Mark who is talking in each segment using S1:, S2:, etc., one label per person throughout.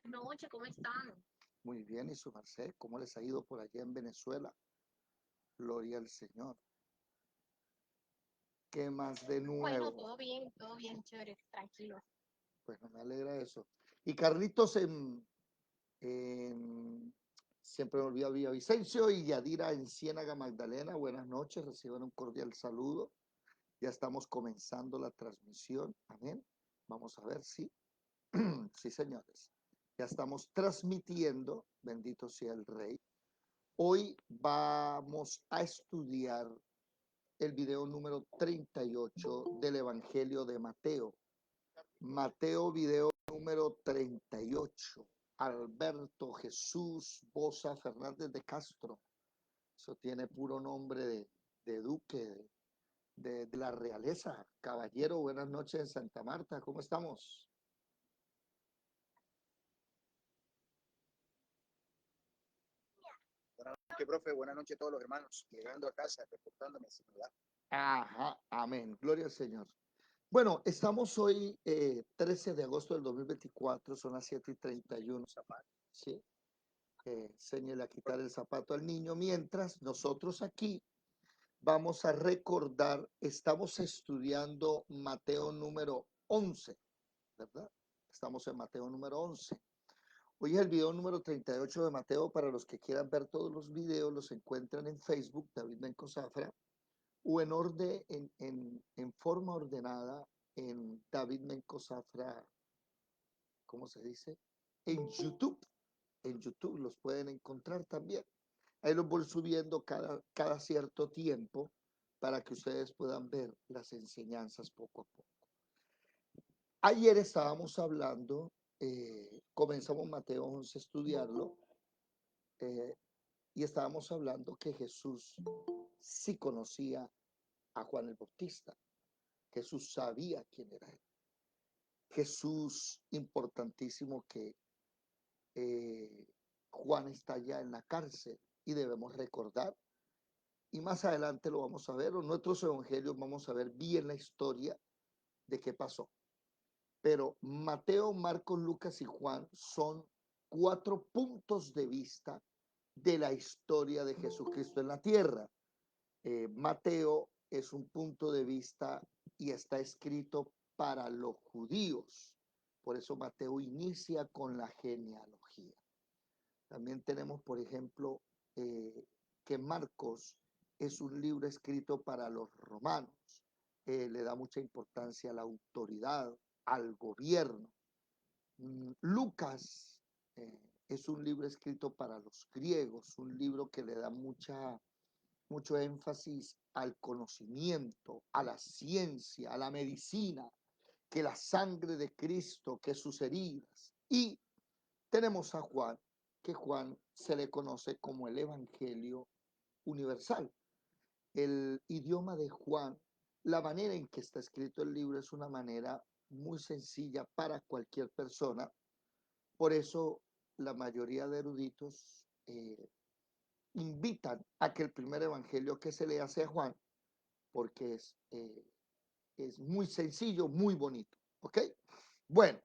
S1: noches, ¿cómo están?
S2: Muy bien, y su merced, ¿cómo les ha ido por allá en Venezuela? Gloria al Señor. ¿Qué más de
S1: Bueno,
S2: nuevo?
S1: todo bien, chévere, tranquilo.
S2: Pues no me alegra eso. Y Carlitos en- siempre me olvida Villavicencio y Yadira en Ciénaga Magdalena. Buenas noches, reciban un cordial saludo. Ya estamos comenzando la transmisión. Amén. Vamos a ver si, sí, señores. Ya estamos transmitiendo, bendito sea el Rey. Hoy vamos a estudiar el video número 38 del Evangelio de Mateo. Mateo, video número 38. Alberto Jesús Boza Fernández de Castro. Eso tiene puro nombre de duque, de la realeza. Caballero, buenas noches en Santa Marta. ¿Cómo estamos?
S3: Buenas noches, profe. Buenas noches a todos los hermanos. Llegando a casa, reportándome sin duda.
S2: Ajá, amén. Gloria al Señor. Bueno, estamos hoy 13 de agosto del 2024, son las 7:31. ¿Sí? Enséñele a quitar el zapato al niño. Mientras nosotros aquí vamos a recordar, estamos estudiando Mateo número 11, ¿verdad? Estamos en Mateo número 11. Hoy es el video número 38 de Mateo. Para los que quieran ver todos los videos, los encuentran en Facebook, David Benco Zafra, o en orden, en forma ordenada en David Menco Zafra, ¿cómo se dice? En YouTube. En YouTube los pueden encontrar también. Ahí los voy subiendo cada cierto tiempo para que ustedes puedan ver las enseñanzas poco a poco. Ayer estábamos hablando, comenzamos Mateo 11 a estudiarlo, y estábamos hablando que Jesús sí conocía a Juan el Bautista. Jesús sabía quién era él. Jesús, importantísimo que Juan está ya en la cárcel y debemos recordar, y más adelante lo vamos a ver, en nuestros evangelios vamos a ver bien la historia de qué pasó. Pero Mateo, Marcos, Lucas y Juan son 4 puntos de vista de la historia de Jesucristo en la tierra. Mateo es un punto de vista y está escrito para los judíos. Por eso Mateo inicia con la genealogía. También tenemos, por ejemplo, que Marcos es un libro escrito para los romanos. Le da mucha importancia a la autoridad, al gobierno. Lucas es un libro escrito para los griegos, un libro que le da mucho énfasis al conocimiento, a la ciencia, a la medicina, que la sangre de Cristo, que sus heridas. Y tenemos a Juan, que Juan se le conoce como el Evangelio universal. El idioma de Juan, la manera en que está escrito el libro es una manera muy sencilla para cualquier persona. Por eso la mayoría de eruditos invitan a que el primer evangelio que se lea sea Juan, porque es muy sencillo, muy bonito. ¿Ok? Bueno,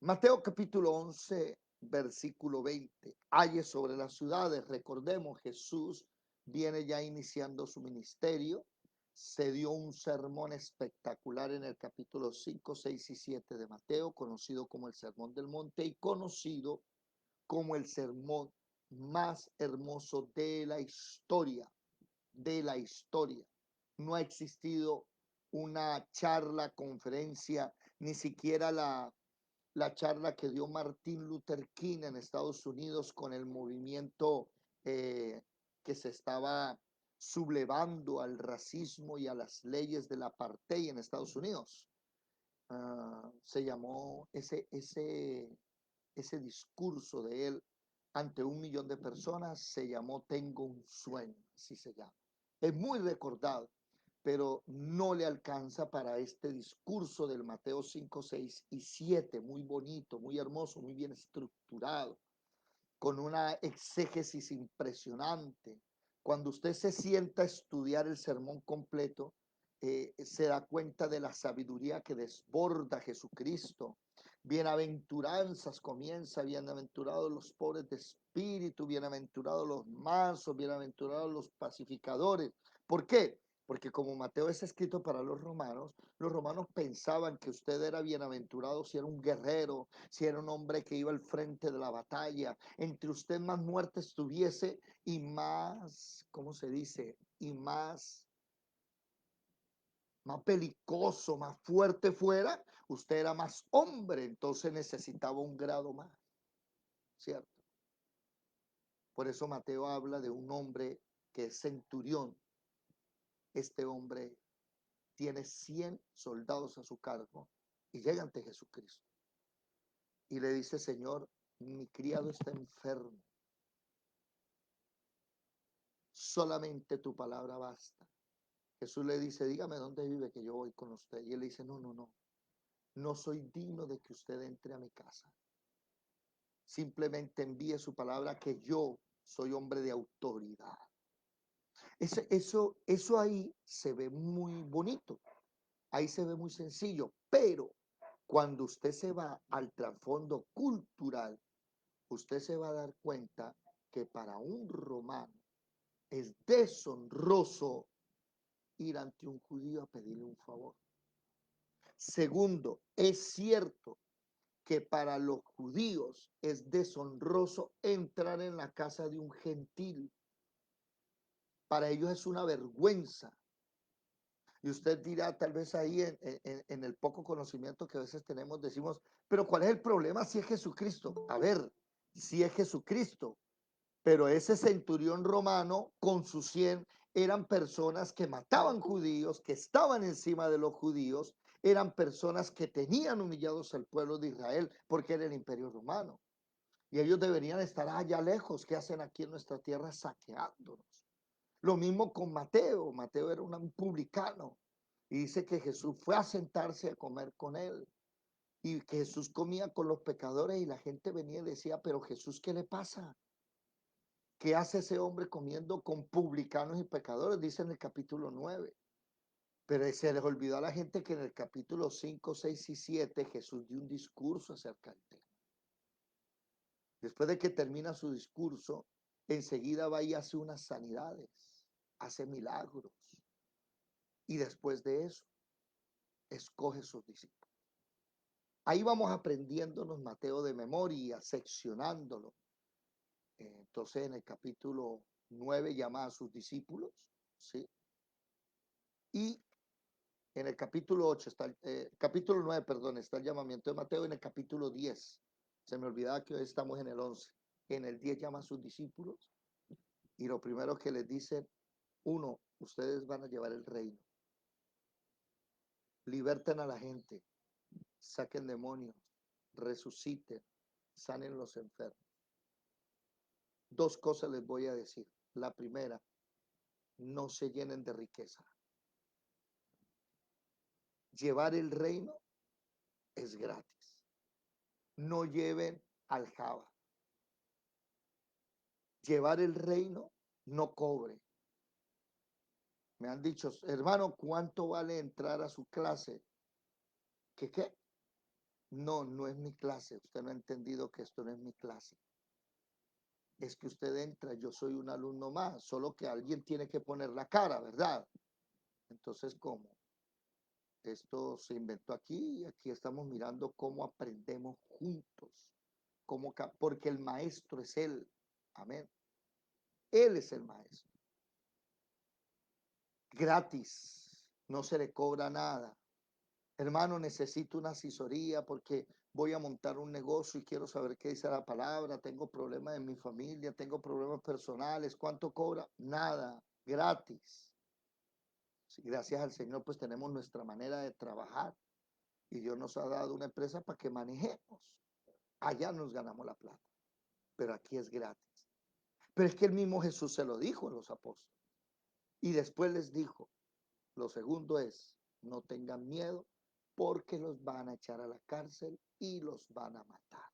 S2: Mateo capítulo 11, versículo 20. Hay sobre las ciudades, recordemos, Jesús viene ya iniciando su ministerio. Se dio un sermón espectacular en el capítulo 5, 6 y 7 de Mateo, conocido como el Sermón del Monte y conocido como el sermón más hermoso de la historia, de la historia. No ha existido una charla, conferencia, ni siquiera la charla que dio Martin Luther King en Estados Unidos con el movimiento que se estaba sublevando al racismo y a las leyes del apartheid en Estados Unidos. Se llamó ese discurso de él ante 1 millón de personas, se llamó Tengo un sueño, así se llama. Es muy recordado, pero no le alcanza para este discurso del Mateo 5, 6 y 7, muy bonito, muy hermoso, muy bien estructurado, con una exégesis impresionante. Cuando usted se sienta a estudiar el sermón completo, se da cuenta de la sabiduría que desborda Jesucristo, bienaventuranzas comienza, bienaventurados los pobres de espíritu, bienaventurados los mansos, bienaventurados los pacificadores. ¿Por qué? Porque como Mateo es escrito para los romanos pensaban que usted era bienaventurado si era un guerrero, si era un hombre que iba al frente de la batalla. Entre usted más muertes tuviese y más, ¿cómo se dice? Y más belicoso, más fuerte fuera, usted era más hombre, entonces necesitaba un grado más, ¿cierto? Por eso Mateo habla de un hombre que es centurión. Este hombre tiene 100 soldados a su cargo y llega ante Jesucristo y le dice, Señor, mi criado está enfermo, solamente tu palabra basta. Jesús le dice, dígame dónde vive que yo voy con usted. Y él le dice, no soy digno de que usted entre a mi casa. Simplemente envíe su palabra que yo soy hombre de autoridad. Eso ahí se ve muy bonito, ahí se ve muy sencillo, pero cuando usted se va al trasfondo cultural, usted se va a dar cuenta que para un romano es deshonroso ir ante un judío a pedirle un favor. Segundo, es cierto que para los judíos es deshonroso entrar en la casa de un gentil. Para ellos es una vergüenza. Y usted dirá, tal vez ahí en el poco conocimiento que a veces tenemos, decimos, pero ¿cuál es el problema si es Jesucristo? A ver, si es Jesucristo, pero ese centurión romano con sus 100 eran personas que mataban judíos, que estaban encima de los judíos, eran personas que tenían humillados al pueblo de Israel porque era el imperio romano. Y ellos deberían estar allá lejos. ¿Qué hacen aquí en nuestra tierra saqueándonos? Lo mismo con Mateo. Mateo era un publicano. Y dice que Jesús fue a sentarse a comer con él. Y que Jesús comía con los pecadores y la gente venía y decía, pero Jesús, ¿qué le pasa? ¿Qué hace ese hombre comiendo con publicanos y pecadores? Dice en el capítulo 9. Pero se les olvidó a la gente que en el capítulo 5, 6 y 7 Jesús dio un discurso acerca del tema. Después de que termina su discurso, enseguida va y hace unas sanidades, hace milagros. Y después de eso, escoge sus discípulos. Ahí vamos aprendiéndonos Mateo de memoria, seccionándolo. Entonces en el capítulo 9 llama a sus discípulos, ¿sí? Y en el capítulo 8 está, capítulo 9, perdón, está el llamamiento de Mateo. En el capítulo 10, se me olvidaba que hoy estamos en el 11. En el 10 llama a sus discípulos y lo primero que les dice, uno, ustedes van a llevar el reino. Liberten a la gente, saquen demonios, resuciten, sanen los enfermos. Dos cosas les voy a decir. La primera, no se llenen de riqueza. Llevar el reino es gratis. No lleven aljaba. Llevar el reino no cobre. Me han dicho, hermano, ¿cuánto vale entrar a su clase? ¿Qué? No es mi clase. Usted no ha entendido que esto no es mi clase. Es que usted entra, yo soy un alumno más, solo que alguien tiene que poner la cara, ¿verdad? Entonces, ¿cómo? Esto se inventó aquí y aquí estamos mirando cómo aprendemos juntos, porque el maestro es Él. Amén. Él es el maestro. Gratis, no se le cobra nada. Hermano, necesito una asesoría porque voy a montar un negocio y quiero saber qué dice la palabra. Tengo problemas en mi familia, tengo problemas personales. ¿Cuánto cobra? Nada, gratis. Sí, gracias al Señor, pues tenemos nuestra manera de trabajar y Dios nos ha dado una empresa para que manejemos. Allá nos ganamos la plata, pero aquí es gratis. Pero es que el mismo Jesús se lo dijo a los apóstoles y después les dijo, lo segundo es, no tengan miedo porque los van a echar a la cárcel y los van a matar.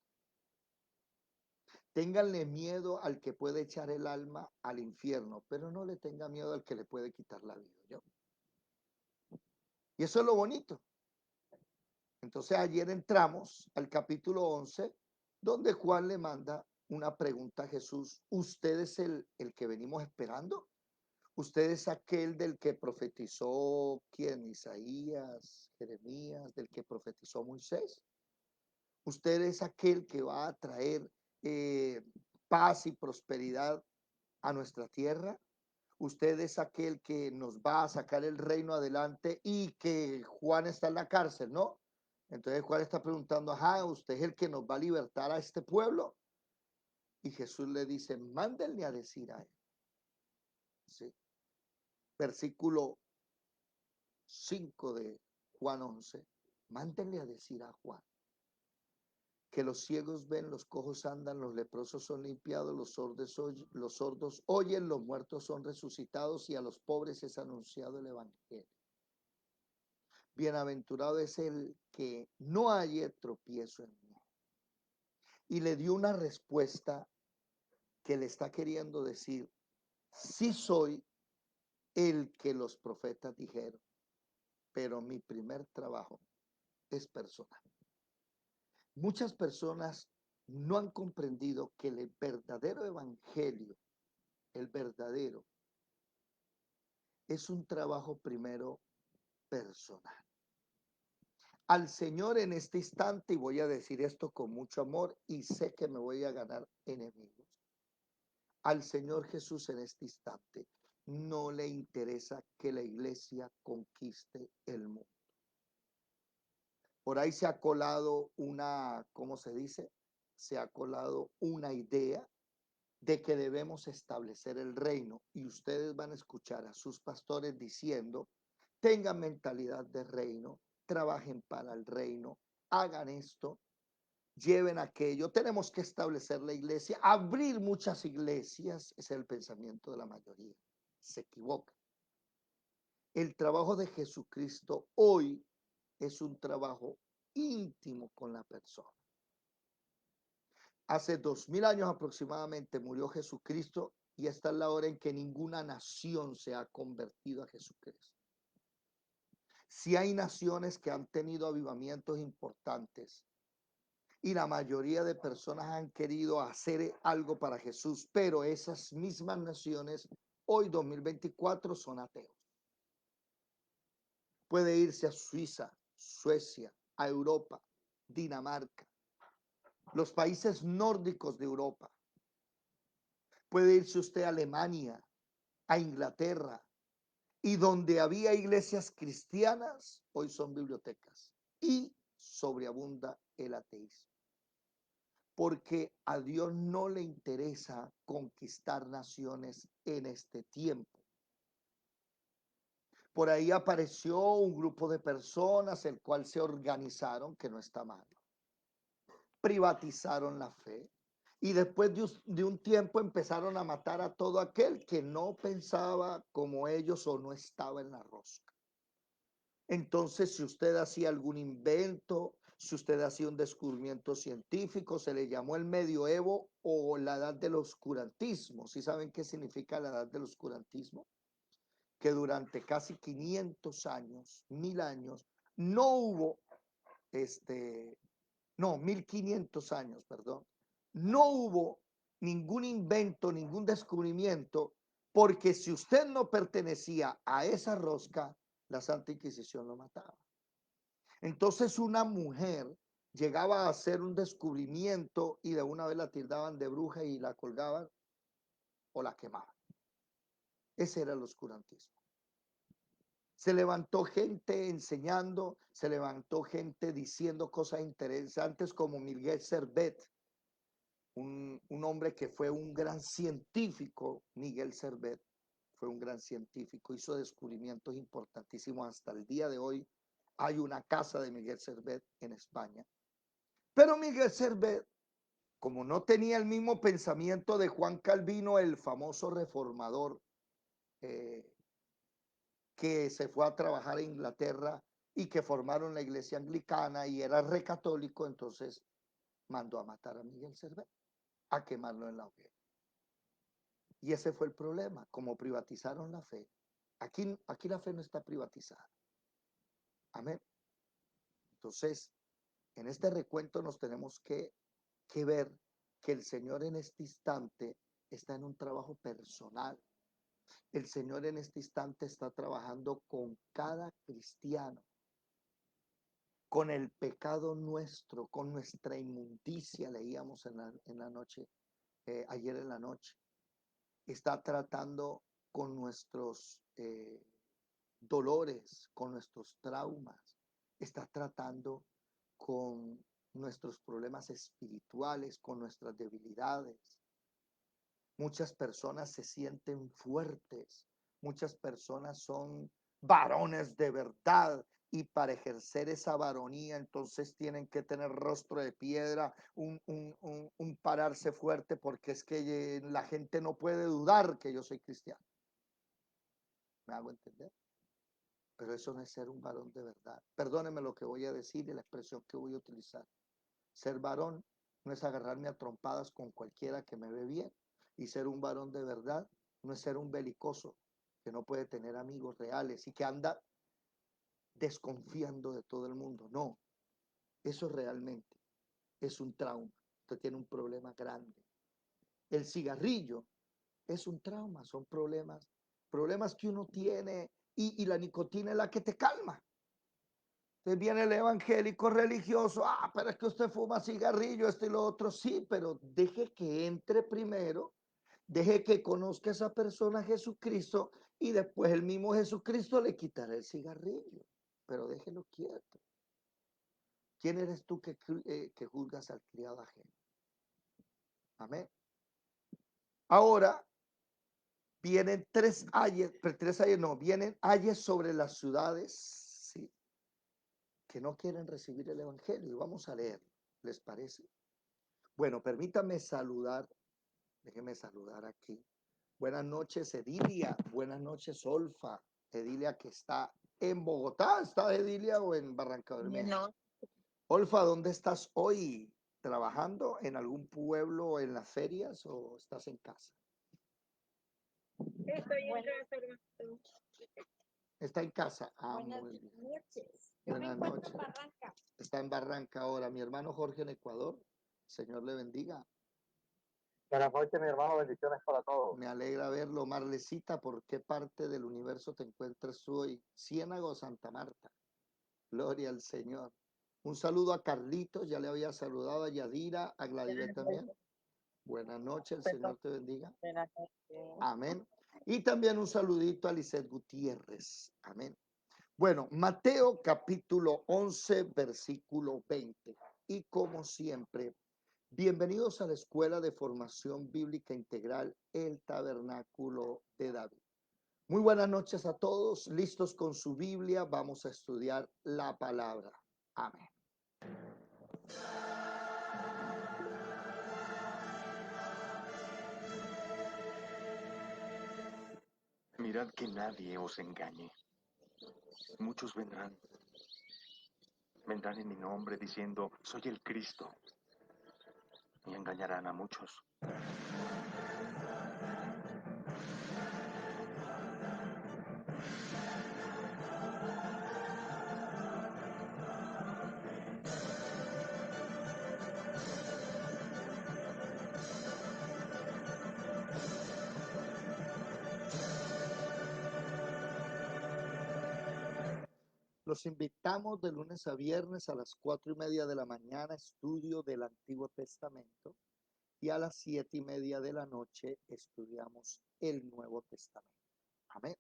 S2: Ténganle miedo al que puede echar el alma al infierno, pero no le tenga miedo al que le puede quitar la vida. ¿Yo? Y eso es lo bonito. Entonces ayer entramos al capítulo 11, donde Juan le manda una pregunta a Jesús. ¿Usted es el que venimos esperando? ¿Usted es aquel del que profetizó quién? Isaías, Jeremías, del que profetizó Moisés. ¿Usted es aquel que va a traer eh, paz y prosperidad a nuestra tierra? ¿Usted es aquel que nos va a sacar el reino adelante y que Juan está en la cárcel, no? Entonces Juan está preguntando, ajá, ¿usted es el que nos va a libertar a este pueblo? Y Jesús le dice, mándenle a decir a él. ¿Sí? Versículo 5 de Juan 11, mándenle a decir a Juan que los ciegos ven, los cojos andan, los leprosos son limpiados, los sordos oyen, los muertos son resucitados y a los pobres es anunciado el evangelio. Bienaventurado es el que no haya tropiezo en mí. Y le dio una respuesta que le está queriendo decir, sí soy el que los profetas dijeron, pero mi primer trabajo es personal. Muchas personas no han comprendido que el verdadero evangelio, el verdadero, es un trabajo primero personal. Al Señor en este instante, y voy a decir esto con mucho amor, y sé que me voy a ganar enemigos. Al Señor Jesús en este instante no le interesa que la iglesia conquiste el mundo. Por ahí se ha colado una, ¿cómo se dice? Se ha colado una idea de que debemos establecer el reino y ustedes van a escuchar a sus pastores diciendo, tengan mentalidad de reino, trabajen para el reino, hagan esto, lleven aquello, tenemos que establecer la iglesia, abrir muchas iglesias, ese es el pensamiento de la mayoría, se equivoca. El trabajo de Jesucristo hoy es un trabajo íntimo con la persona. Hace 2000 años aproximadamente murió Jesucristo y esta es la hora en que ninguna nación se ha convertido a Jesucristo. Si hay naciones que han tenido avivamientos importantes y la mayoría de personas han querido hacer algo para Jesús, pero esas mismas naciones hoy 2024 son ateos. Puede irse a Suiza, Suecia, a Europa, Dinamarca, los países nórdicos de Europa. Puede irse usted a Alemania, a Inglaterra, y donde había iglesias cristianas, hoy son bibliotecas y sobreabunda el ateísmo. Porque a Dios no le interesa conquistar naciones en este tiempo. Por ahí apareció un grupo de personas, el cual se organizaron, que no está mal. Privatizaron la fe. Y después de un tiempo empezaron a matar a todo aquel que no pensaba como ellos o no estaba en la rosca. Entonces, si usted hacía algún invento, si usted hacía un descubrimiento científico, se le llamó el medioevo o la edad del oscurantismo. ¿Sí saben qué significa la edad del oscurantismo? Que durante casi 500 años, 1000 años, no hubo, 1500 años, perdón, no hubo ningún invento, ningún descubrimiento, porque si usted no pertenecía a esa rosca, la Santa Inquisición lo mataba. Entonces una mujer llegaba a hacer un descubrimiento y de una vez la tildaban de bruja y la colgaban o la quemaban. Ese era el oscurantismo. Se levantó gente enseñando, se levantó gente diciendo cosas interesantes como Miguel Servet, un hombre que fue un gran científico. Miguel Servet fue un gran científico, hizo descubrimientos importantísimos hasta el día de hoy. Hay una casa de Miguel Servet en España. Pero Miguel Servet, como no tenía el mismo pensamiento de Juan Calvino, el famoso reformador, eh, que se fue a trabajar a Inglaterra y que formaron la iglesia anglicana y era re católico, entonces mandó a matar a Miguel Servet, a quemarlo en la hoguera. Y ese fue el problema, como privatizaron la fe. Aquí la fe no está privatizada. Amén. Entonces, en este recuento nos tenemos que ver que el Señor en este instante está en un trabajo personal. El Señor en este instante está trabajando con cada cristiano, con el pecado nuestro, con nuestra inmundicia, leíamos en la noche, ayer en la noche. Está tratando con nuestros dolores, con nuestros traumas. Está tratando con nuestros problemas espirituales, con nuestras debilidades. Muchas personas se sienten fuertes, muchas personas son varones de verdad y para ejercer esa varonía entonces tienen que tener rostro de piedra, un pararse fuerte porque es que la gente no puede dudar que yo soy cristiano. ¿Me hago entender? Pero eso no es ser un varón de verdad. Perdóneme lo que voy a decir y la expresión que voy a utilizar. Ser varón no es agarrarme a trompadas con cualquiera que me ve bien. Y ser un varón de verdad no es ser un belicoso que no puede tener amigos reales y que anda desconfiando de todo el mundo. No, eso realmente es un trauma. Usted tiene un problema grande. El cigarrillo es un trauma, son problemas que uno tiene y la nicotina es la que te calma. Entonces viene el evangélico religioso, pero es que usted fuma cigarrillo, esto y lo otro, sí, pero deje que entre primero, deje que conozca a esa persona Jesucristo y después el mismo Jesucristo le quitará el cigarrillo, pero déjelo quieto. ¿Quién eres tú que juzgas al criado ajeno? Amén. Ahora vienen vienen ayes sobre las ciudades, sí, que no quieren recibir el evangelio. Vamos a leer, ¿les parece? Bueno, permítame saludar, déjeme saludar aquí. Buenas noches, Edilia. Buenas noches, Olfa. Edilia que está en Bogotá. ¿Está Edilia o en Barranca Bermeja?
S1: No,
S2: Olfa, ¿dónde estás hoy? ¿Trabajando en algún pueblo en las ferias o estás en casa?
S1: estoy en casa, hermano.
S2: Está en casa.
S1: Buenas
S2: Muy bien.
S1: noches. Yo me
S2: Buenas
S1: encuentro
S2: noches.
S1: en Barranca.
S2: Está en Barranca ahora. Mi hermano Jorge en Ecuador. Señor le bendiga.
S4: Buenas noches, mi hermano. Bendiciones para todos.
S2: Me alegra verlo. Marlecita, ¿por qué parte del universo te encuentras hoy? Ciénaga o Santa Marta. Gloria al Señor. Un saludo a Carlitos, ya le había saludado a Yadira, a Gladys también. Buenas noches, el Señor te bendiga. Amén. Y también un saludito a Lisette Gutiérrez. Amén. Bueno, Mateo capítulo 11, versículo 20. Y como siempre, bienvenidos a la Escuela de Formación Bíblica Integral, el Tabernáculo de David. Muy buenas noches a todos, listos con su Biblia, vamos a estudiar la palabra. Amén.
S5: Mirad que nadie os engañe. Muchos vendrán en mi nombre diciendo, soy el Cristo, y engañarán a muchos.
S2: Los invitamos de lunes a viernes a las 4:30 de la mañana, estudio del Antiguo Testamento, y a las 7:30 de la noche estudiamos el Nuevo Testamento. Amén.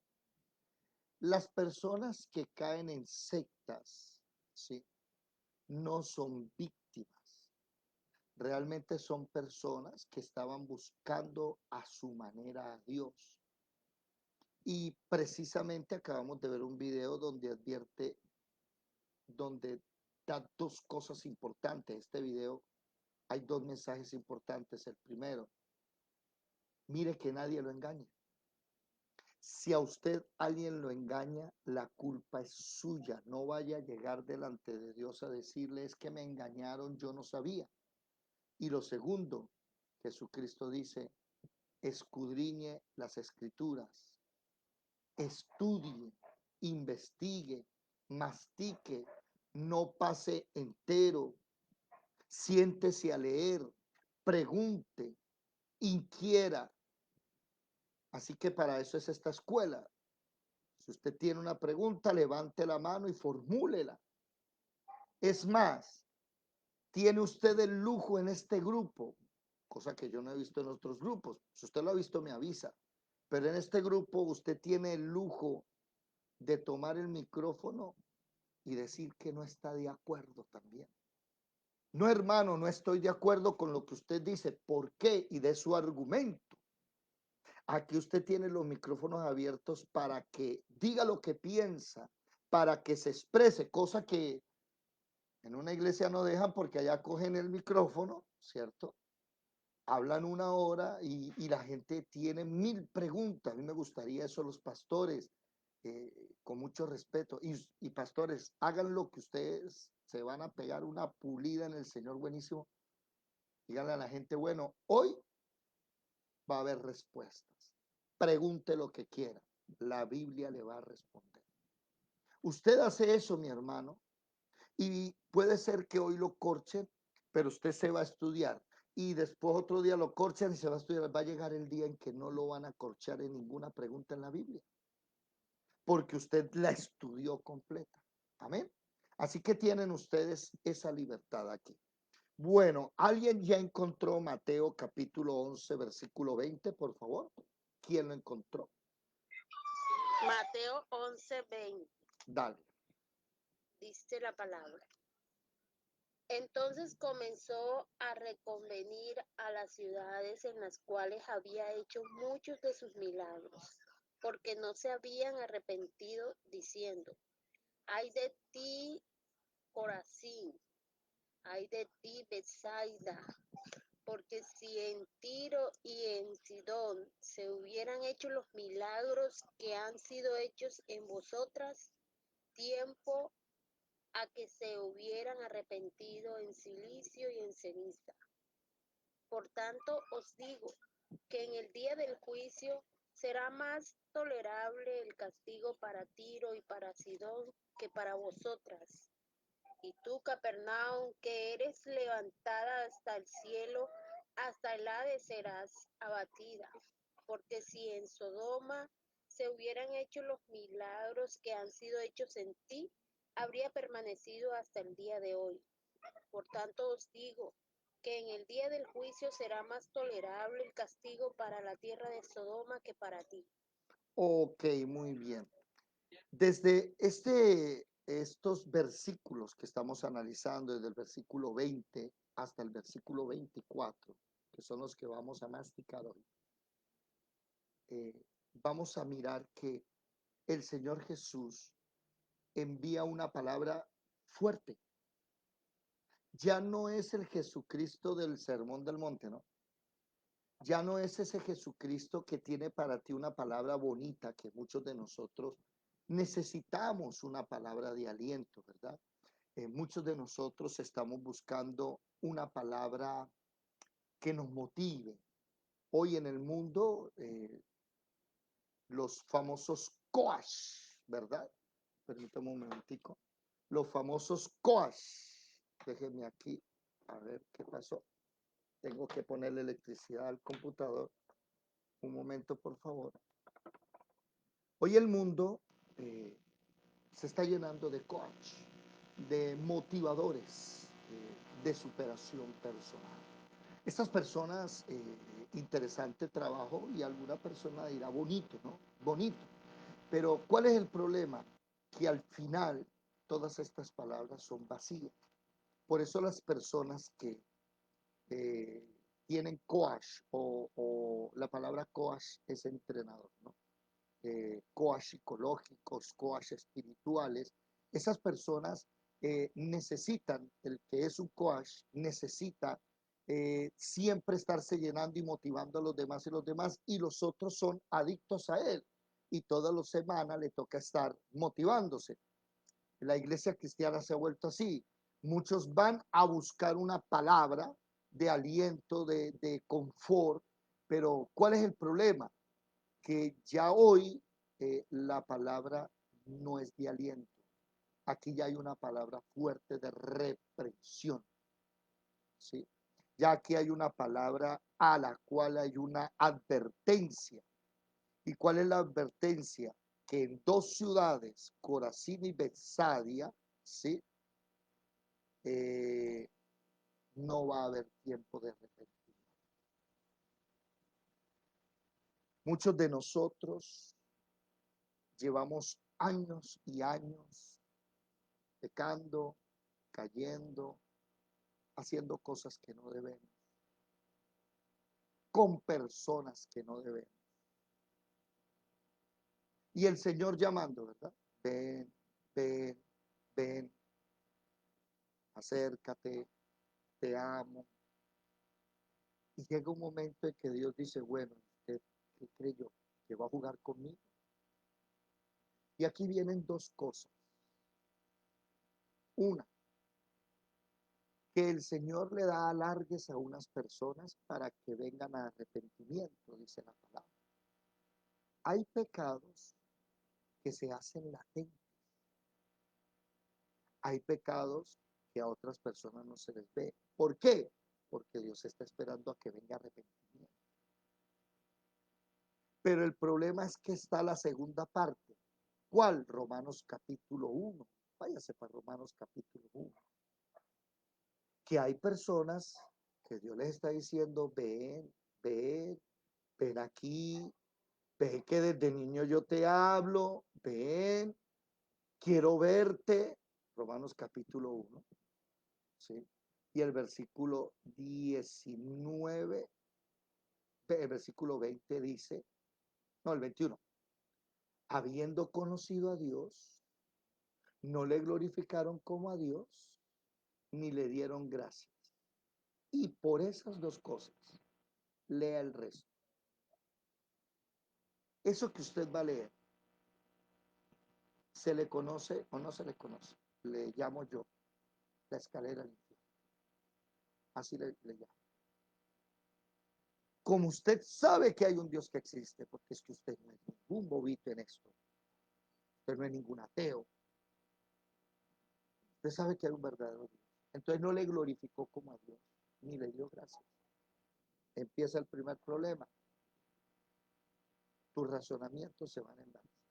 S2: Las personas que caen en sectas, ¿sí?, no son víctimas. Realmente son personas que estaban buscando a su manera a Dios. Y precisamente acabamos de ver un video donde da dos cosas importantes. Este video hay dos mensajes importantes. El primero, mire que nadie lo engañe. Si a usted alguien lo engaña, la culpa es suya. No vaya a llegar delante de Dios a decirle, es que me engañaron, yo no sabía. Y lo segundo, Jesucristo dice, escudriñe las escrituras, estudie, investigue, mastique, no pase entero, siéntese a leer, pregunte, inquiera. Así que para eso es esta escuela. Si usted tiene una pregunta, levante la mano y formúlela. Es más, tiene usted el lujo en este grupo, cosa que yo no he visto en otros grupos. Si usted lo ha visto, me avisa. Pero en este grupo usted tiene el lujo de tomar el micrófono y decir que no está de acuerdo también. No, hermano, no estoy de acuerdo con lo que usted dice. ¿Por qué? Y de su argumento. Aquí usted tiene los micrófonos abiertos para que diga lo que piensa, para que se exprese, cosa que en una iglesia no dejan porque allá cogen el micrófono, ¿cierto? Hablan una hora y la gente tiene 1000 preguntas. A mí me gustaría eso, los pastores, con mucho respeto. Y pastores, hagan lo que ustedes se van a pegar una pulida en el Señor buenísimo. Díganle a la gente, bueno, hoy va a haber respuestas. Pregunte lo que quiera. La Biblia le va a responder. Usted hace eso, mi hermano, y puede ser que hoy lo corchen, pero usted se va a estudiar. Y después otro día lo corchan y se va a estudiar. Va a llegar el día en que no lo van a corchar en ninguna pregunta en la Biblia, porque usted la estudió completa. Amén. Así que tienen ustedes esa libertad aquí. Bueno, ¿alguien ya encontró Mateo capítulo 11, versículo 20, por favor? ¿Quién lo encontró?
S6: Mateo 11:20
S2: Dale.
S6: dice la palabra. Entonces comenzó a reconvenir a las ciudades en las cuales había hecho muchos de sus milagros, porque no se habían arrepentido, diciendo: Ay de ti, Corazín, ay de ti, Betsaida, porque si en Tiro y en Sidón se hubieran hecho los milagros que han sido hechos en vosotras, tiempo a que se hubieran arrepentido en silicio y en ceniza. Por tanto os digo que en el día del juicio será más tolerable el castigo para Tiro y para Sidón que para vosotras. Y tú, Capernaum, que eres levantada hasta el cielo, hasta el Hades serás abatida. Porque si en Sodoma se hubieran hecho los milagros que han sido hechos en ti, habría permanecido hasta el día de hoy. Por tanto os digo que en el día del juicio será más tolerable el castigo para la tierra de Sodoma que para ti.
S2: Ok, muy bien. Desde estos versículos que estamos analizando, desde el versículo 20 hasta el versículo 24, que son los que vamos a masticar hoy, vamos a mirar que el Señor Jesús envía una palabra fuerte. Ya no es el Jesucristo del Sermón del Monte, ¿no? Ya no es ese Jesucristo que tiene para ti una palabra bonita, que muchos de nosotros necesitamos una palabra de aliento, ¿verdad? Muchos de nosotros estamos buscando una palabra que nos motive. Hoy en el mundo, los famosos coach, ¿verdad? Permítame un momentico. Los famosos coach. Déjenme aquí, a ver qué pasó. Tengo que ponerle electricidad al computador. Un momento, por favor. Hoy el mundo se está llenando de coach, de motivadores, de superación personal. Estas personas, interesante trabajo, y alguna persona dirá bonito, ¿no? Bonito. Pero ¿cuál es el problema? Que al final todas estas palabras son vacías. Por eso las personas que eh, tienen coach o la palabra coach es entrenador, ¿no? Coach psicológicos, coach espirituales, esas personas necesitan, el que es un coach necesita siempre estarse llenando y motivando a los demás y los otros son adictos a él y todas las semanas le toca estar motivándose. La iglesia cristiana se ha vuelto así. Muchos van a buscar una palabra de aliento, de confort, pero ¿cuál es el problema? Que ya hoy la palabra no es de aliento. aquí ya hay una palabra fuerte de reprensión, ¿sí? Ya aquí hay una palabra a la cual hay una advertencia. ¿Y cuál es la advertencia? Que en dos ciudades, Corazín y Betsadia, ¿sí? No va a haber tiempo de arrepentimiento. Muchos de nosotros llevamos años y años pecando, cayendo, haciendo cosas que no debemos, con personas que no debemos. Y el Señor llamando, ¿verdad? Ven, ven, ven, acércate, te amo. Y llega un momento en que Dios dice, bueno, ¿usted qué creyó? ¿Que va a jugar conmigo? Y aquí vienen dos cosas. Una, que el Señor le da alargues a unas personas para que vengan a arrepentimiento, dice la palabra. Hay pecados que se hacen latentes. Hay pecados que a otras personas no se les ve. ¿Por qué? Porque Dios está esperando a que venga arrepentimiento. Pero el problema es que está la segunda parte. ¿Cuál? Romanos capítulo 1. Váyase para Romanos capítulo 1. Que hay personas que Dios les está diciendo, ven, ven, ven aquí, ven que desde niño yo te hablo, ven, quiero verte. Romanos capítulo 1, ¿sí? Y el versículo 19, el versículo 20 dice, no, el 21, habiendo conocido a Dios, no le glorificaron como a Dios, ni le dieron gracias. Y por esas dos cosas, lea el resto. Eso que usted va a leer, ¿se le conoce o no se le conoce? Le llamo yo la escalera al infierno. Así le llamo. Como usted sabe que hay un Dios que existe, porque es que usted no es ningún bobito en esto, usted no es ningún ateo, usted sabe que hay un verdadero Dios. Entonces no le glorificó como a Dios, ni le dio gracias. Empieza el primer problema. Tus razonamientos se van a envanecer.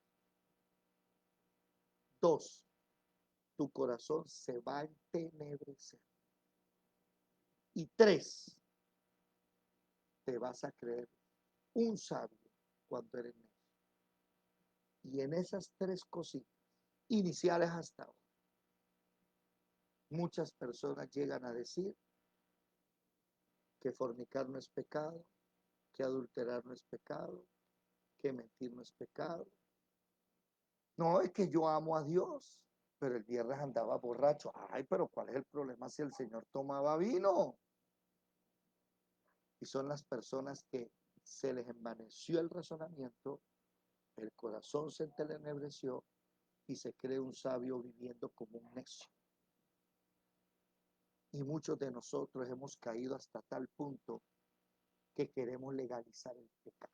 S2: 2, tu corazón se va a entenebrecer. Y 3, te vas a creer un sabio cuando eres necio. Y en esas tres cositas iniciales hasta ahora, muchas personas llegan a decir que fornicar no es pecado, que adulterar no es pecado, que mentir no es pecado. No, es que yo amo a Dios, pero el viernes andaba borracho. Ay, pero ¿cuál es el problema si el Señor tomaba vino? Y son las personas que se les envaneció el razonamiento, el corazón se entenebreció y se cree un sabio viviendo como un necio. Y muchos de nosotros hemos caído hasta tal punto que queremos legalizar el pecado.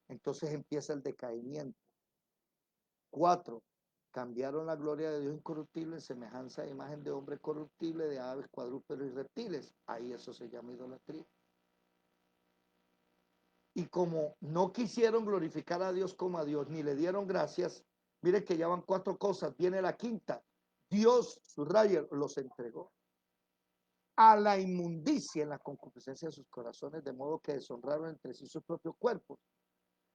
S2: Entonces empieza el decaimiento. 4, cambiaron la gloria de Dios incorruptible en semejanza de imagen de hombre corruptible, de aves, cuadrúpedos y reptiles. Ahí eso se llama idolatría. Y como no quisieron glorificar a Dios como a Dios, ni le dieron gracias, mire que ya van 4 cosas, viene la quinta. Dios, subraya, los entregó a la inmundicia en la concupiscencia de sus corazones, de modo que deshonraron entre sí sus propios cuerpos.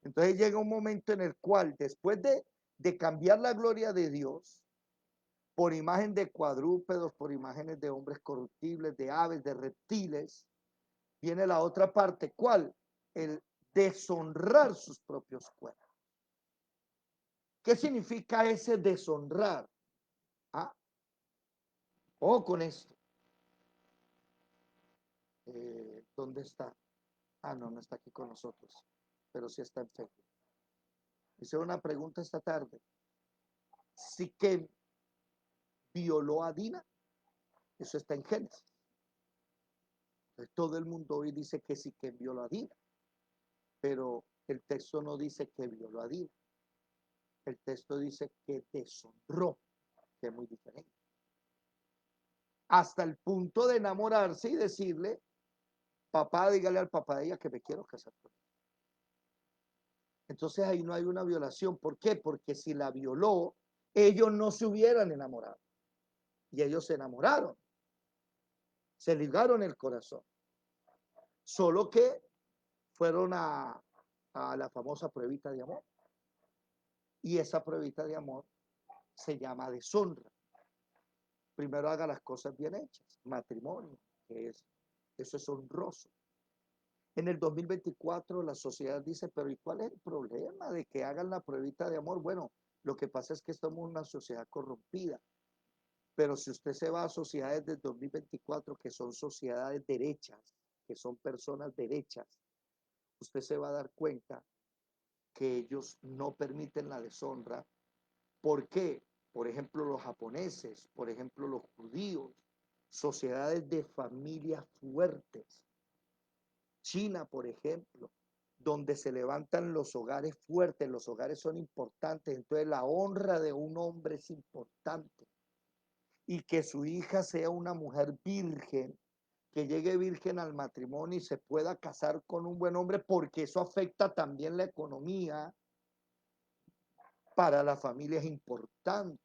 S2: Entonces llega un momento en el cual, después de cambiar la gloria de Dios por imagen de cuadrúpedos, por imágenes de hombres corruptibles, de aves, de reptiles, viene la otra parte. ¿Cuál? El deshonrar sus propios cuerpos. ¿Qué significa ese deshonrar? Ojo con esto. ¿Dónde está? No, no está aquí con nosotros, pero sí está en Facebook. Hice una pregunta esta tarde. Siquem violó a Dina. Eso está en Génesis. Entonces, todo el mundo hoy dice que Siquem violó a Dina, pero el texto no dice que violó a Dina. El texto dice que deshonró, que es muy diferente. Hasta el punto de enamorarse y decirle, papá, dígale al papá de ella que me quiero casar con él. Entonces ahí no hay una violación. ¿Por qué? Porque si la violó, ellos no se hubieran enamorado. Y ellos se enamoraron. Se ligaron el corazón. Solo que fueron a la famosa pruebita de amor. Y esa pruebita de amor se llama deshonra. Primero haga las cosas bien hechas. Matrimonio, eso es honroso. En el 2024 la sociedad dice, pero ¿y cuál es el problema de que hagan la pruebita de amor? Bueno, lo que pasa es que estamos en una sociedad corrompida. Pero si usted se va a sociedades del 2024 que son sociedades derechas, que son personas derechas, usted se va a dar cuenta que ellos no permiten la deshonra. ¿Por qué? Por ejemplo, los japoneses, por ejemplo, los judíos, sociedades de familias fuertes. China, por ejemplo, donde se levantan los hogares fuertes, los hogares son importantes, entonces la honra de un hombre es importante. Y que su hija sea una mujer virgen, que llegue virgen al matrimonio y se pueda casar con un buen hombre, porque eso afecta también la economía para la familia, es importante.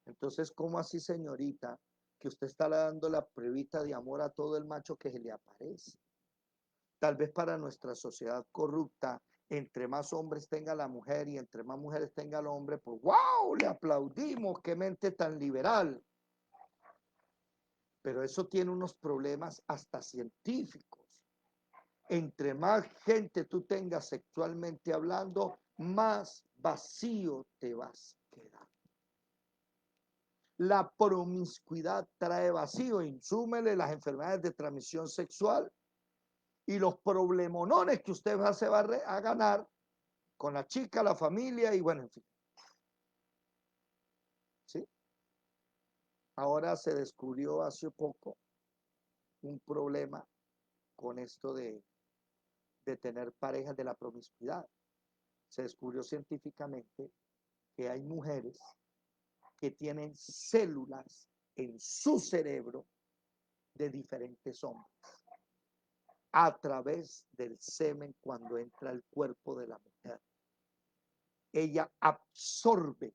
S2: Entonces, ¿cómo así, señorita, que usted está dando la pruebita de amor a todo el macho que se le aparece? Tal vez para nuestra sociedad corrupta, entre más hombres tenga la mujer y entre más mujeres tenga el hombre, pues ¡wow! Le aplaudimos, qué mente tan liberal. Pero eso tiene unos problemas hasta científicos. Entre más gente tú tengas sexualmente hablando, más vacío te vas a quedar. La promiscuidad trae vacío, insúmele las enfermedades de transmisión sexual y los problemonones que usted se va a ganar con la chica, la familia y bueno, en fin. ¿Sí? Ahora se descubrió hace poco un problema con esto de tener parejas de la promiscuidad. Se descubrió científicamente que hay mujeres que tienen células en su cerebro de diferentes hombres a través del semen cuando entra al cuerpo de la mujer. Ella absorbe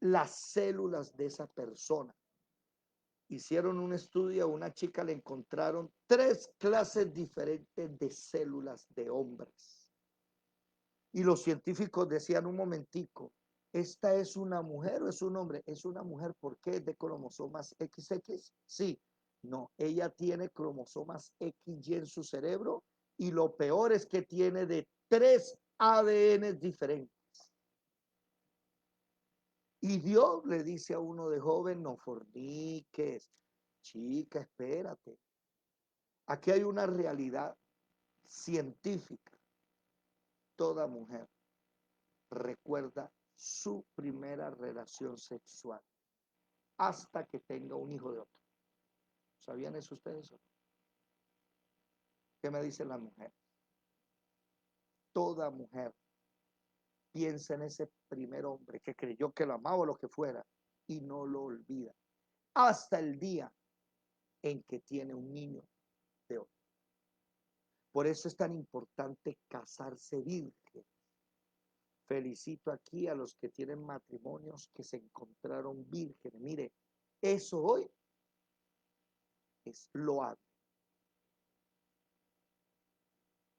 S2: las células de esa persona. Hicieron un estudio, a una chica le encontraron 3 clases diferentes de células de hombres. Y los científicos decían, un momentico, ¿esta es una mujer o es un hombre? Es una mujer, ¿por qué? ¿Es de cromosomas XX? Sí. No, ella tiene cromosomas XY en su cerebro y lo peor es que tiene de 3 ADN diferentes. Y Dios le dice a uno de joven, no forniques, chica, espérate. Aquí hay una realidad científica. Toda mujer recuerda su primera relación sexual hasta que tenga un hijo de otro. ¿Sabían eso ustedes? ¿Qué me dice la mujer? Toda mujer piensa en ese primer hombre que creyó que lo amaba o lo que fuera y no lo olvida hasta el día en que tiene un niño de otro. Por eso es tan importante casarse virgen. Felicito aquí a los que tienen matrimonios que se encontraron vírgenes. Mire, eso hoy es loable.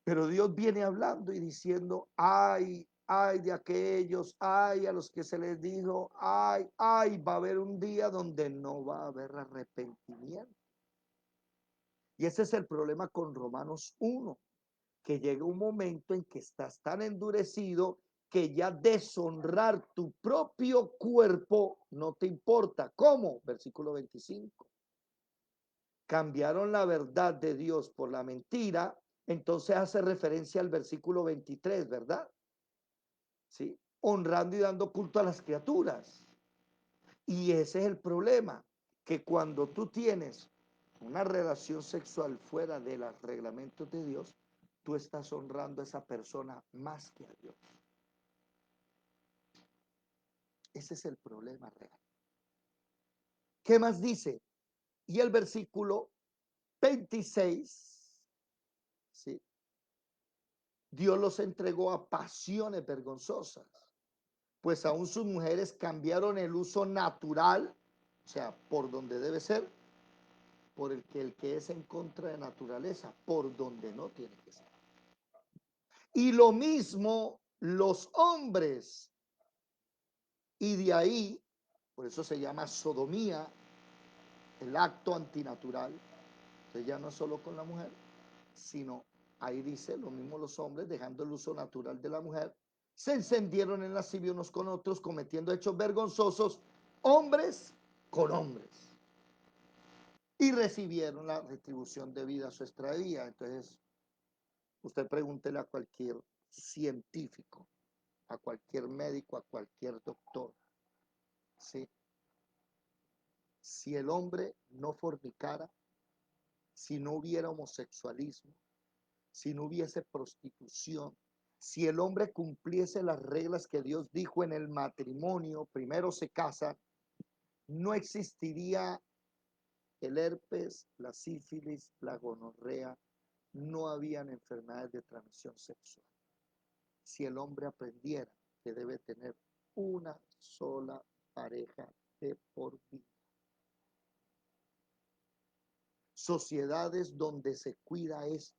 S2: Pero Dios viene hablando y diciendo, ay, ay de aquellos, ay a los que se les dijo, ay, ay, va a haber un día donde no va a haber arrepentimiento. Y ese es el problema con Romanos 1, que llega un momento en que estás tan endurecido que ya deshonrar tu propio cuerpo no te importa. ¿Cómo? Versículo 25. Cambiaron la verdad de Dios por la mentira, entonces hace referencia al versículo 23, ¿verdad? ¿Sí? Honrando y dando culto a las criaturas. Y ese es el problema, que cuando tú tienes una relación sexual fuera de los reglamentos de Dios, tú estás honrando a esa persona más que a Dios. Ese es el problema real. ¿Qué más dice? Y el versículo 26, ¿sí? Dios los entregó a pasiones vergonzosas, pues aún sus mujeres cambiaron el uso natural, o sea, por donde debe ser, por el que es en contra de naturaleza, por donde no tiene que ser. Y lo mismo los hombres, y de ahí, por eso se llama sodomía, el acto antinatural. Entonces ya no es solo con la mujer, sino ahí dice lo mismo los hombres, dejando el uso natural de la mujer, se encendieron en lascivia unos con otros, cometiendo hechos vergonzosos, hombres con hombres, y recibieron la retribución debida a su extravío. Entonces, usted pregúntele a cualquier científico, a cualquier médico, a cualquier doctor, ¿sí? Si el hombre no fornicara, si no hubiera homosexualismo, si no hubiese prostitución, si el hombre cumpliese las reglas que Dios dijo en el matrimonio, primero se casa, no existiría el herpes, la sífilis, la gonorrea, no habían enfermedades de transmisión sexual. Si el hombre aprendiera que debe tener una sola pareja de por vida. Sociedades donde se cuida esto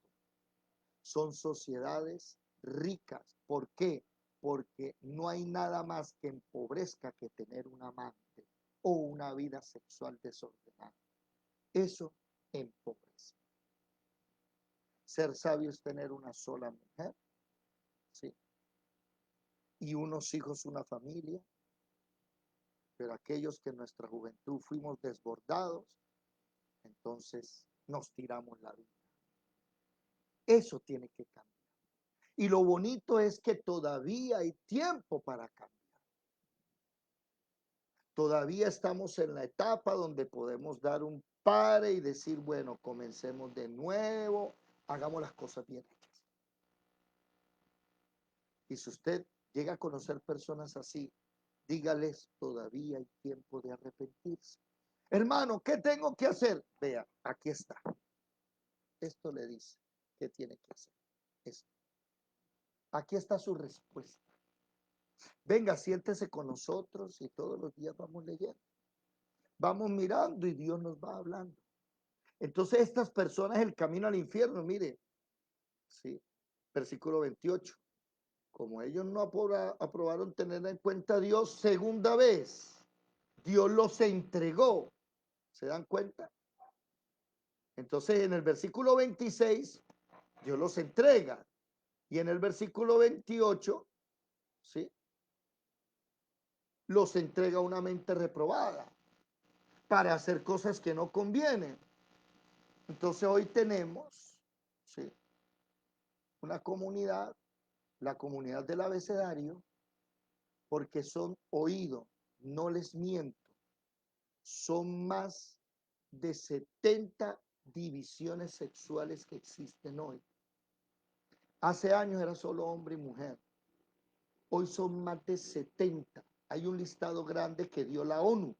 S2: son sociedades ricas. ¿Por qué? Porque no hay nada más que empobrezca que tener un amante o una vida sexual desordenada. Eso empobrece. Ser sabio es tener una sola mujer, ¿sí? Y unos hijos, una familia. Pero aquellos que en nuestra juventud fuimos desbordados, entonces nos tiramos la vida. Eso tiene que cambiar. Y lo bonito es que todavía hay tiempo para cambiar. Todavía estamos en la etapa donde podemos dar un pare y decir, bueno, comencemos de nuevo, hagamos las cosas bien hechas. Y si usted llega a conocer personas así, dígales, todavía hay tiempo de arrepentirse. Hermano, ¿qué tengo que hacer? Vea, aquí está. Esto le dice qué tiene que hacer. Esto. Aquí está su respuesta. Venga, siéntese con nosotros y todos los días vamos leyendo. Vamos mirando y Dios nos va hablando. Entonces estas personas, el camino al infierno, mire, sí, versículo 28. Como ellos no aprobaron tener en cuenta a Dios, segunda vez, Dios los entregó. ¿Se dan cuenta? Entonces en el versículo 26, Dios los entrega. Y en el versículo 28, ¿sí? Los entrega a una mente reprobada para hacer cosas que no convienen. Entonces hoy tenemos, ¿sí?, una comunidad, la comunidad del abecedario, porque son oído, no les miento, son más de 70 divisiones sexuales que existen hoy. Hace años era solo hombre y mujer. Hoy son más de 70. Hay un listado grande que dio la ONU.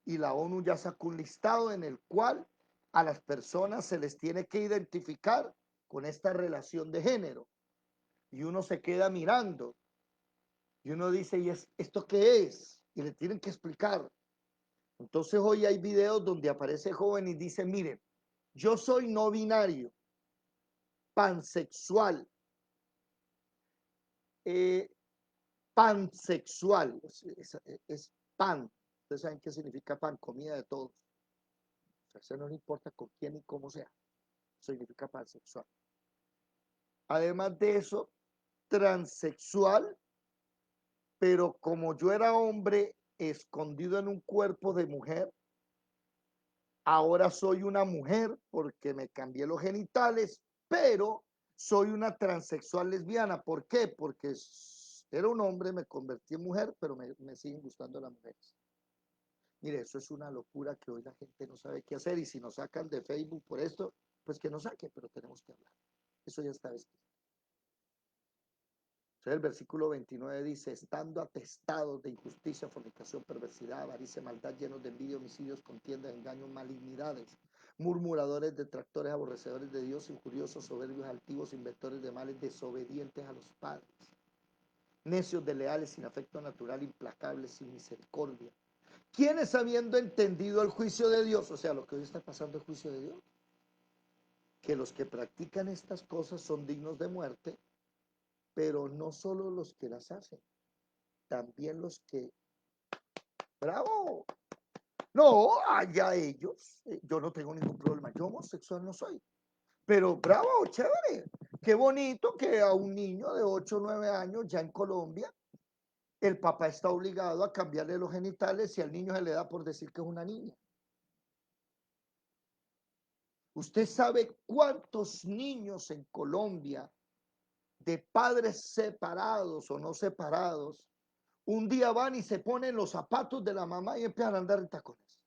S2: Y la ONU ya sacó un listado en el cual a las personas se les tiene que identificar con esta relación de género. Y uno se queda mirando. Y uno dice, ¿y esto qué es? Y le tienen que explicar. Entonces hoy hay videos donde aparece joven y dice, miren, yo soy no binario, pansexual, pansexual, es pan. Ustedes saben qué significa pan, comida de todos. O sea, eso no le importa con quién y cómo sea. Eso significa pansexual. Además de eso, transexual, pero como yo era hombre escondido en un cuerpo de mujer, ahora soy una mujer porque me cambié los genitales, pero soy una transexual lesbiana. ¿Por qué? Porque era un hombre, me convertí en mujer, pero me siguen gustando las mujeres. Mire, eso es una locura que hoy la gente no sabe qué hacer, y si nos sacan de Facebook por esto, pues que nos saquen, pero tenemos que hablar. Eso ya está escrito. Entonces el versículo 29 dice, estando atestados de injusticia, fornicación, perversidad, avaricia, maldad, llenos de envidia, homicidios, contiendas, engaños, malignidades, murmuradores, detractores, aborrecedores de Dios, injuriosos, soberbios, altivos, inventores de males, desobedientes a los padres, necios, desleales, sin afecto natural, implacables, sin misericordia. ¿Quiénes habiendo entendido el juicio de Dios? O sea, lo que hoy está pasando es juicio de Dios. Que los que practican estas cosas son dignos de muerte, pero no solo los que las hacen, también los que, bravo, no, allá ellos, yo no tengo ningún problema, yo homosexual no soy, pero bravo, chévere, qué bonito que a un niño de 8 o 9 años ya en Colombia, el papá está obligado a cambiarle los genitales y al niño se le da por decir que es una niña. ¿Usted sabe cuántos niños en Colombia de padres separados o no separados, un día van y se ponen los zapatos de la mamá y empiezan a andar en tacones?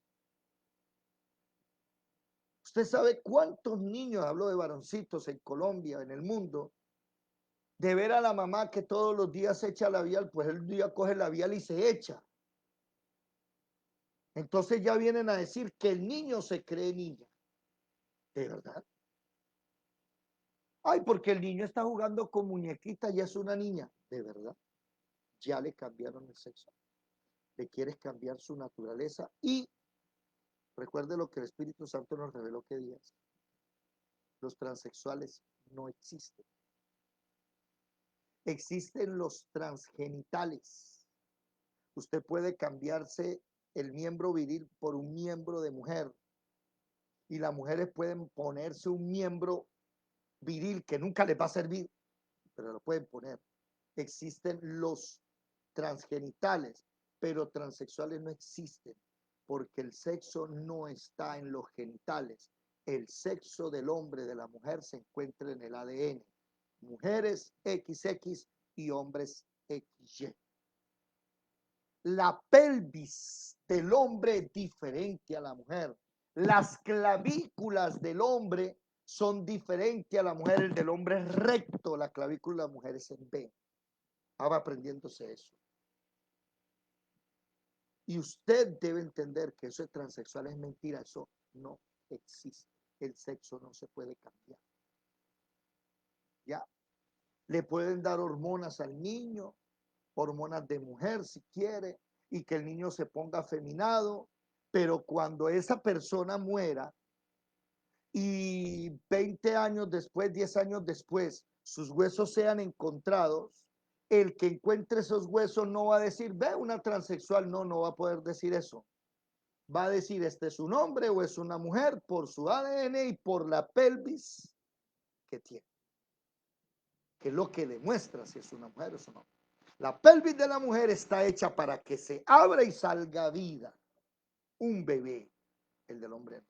S2: ¿Usted sabe cuántos niños, hablo de varoncitos en Colombia, en el mundo, de ver a la mamá que todos los días se echa labial, pues el día coge labial y se echa? Entonces ya vienen a decir que el niño se cree niña. ¿De verdad? Ay, porque el niño está jugando con muñequita y es una niña. ¿De verdad? Ya le cambiaron el sexo. Le quieres cambiar su naturaleza y recuerde lo que el Espíritu Santo nos reveló que días. Los transexuales no existen. Existen los transgenitales. Usted puede cambiarse el miembro viril por un miembro de mujer. Y las mujeres pueden ponerse un miembro viril que nunca les va a servir, pero lo pueden poner. Existen los transgenitales, pero transexuales no existen, porque el sexo no está en los genitales. El sexo del hombre, de la mujer, se encuentra en el ADN. Mujeres XX y hombres XY. La pelvis del hombre es diferente a la mujer. Las clavículas del hombre son diferentes a la mujer. El del hombre es recto, la clavícula de la mujer es en V. Va aprendiéndose eso. Y usted debe entender que eso de transexual es mentira, eso no existe. El sexo no se puede cambiar. ¿Ya? Le pueden dar hormonas al niño, hormonas de mujer si quiere, y que el niño se ponga afeminado, pero cuando esa persona muera y 20 años después, 10 años después, sus huesos sean encontrados, el que encuentre esos huesos no va a decir, ve, una transexual, no va a poder decir eso. Va a decir, este es un hombre o es una mujer por su ADN y por la pelvis que tiene, que es lo que demuestra si es una mujer o es un hombre. La pelvis de la mujer está hecha para que se abra y salga vida, un bebé, el del hombre no.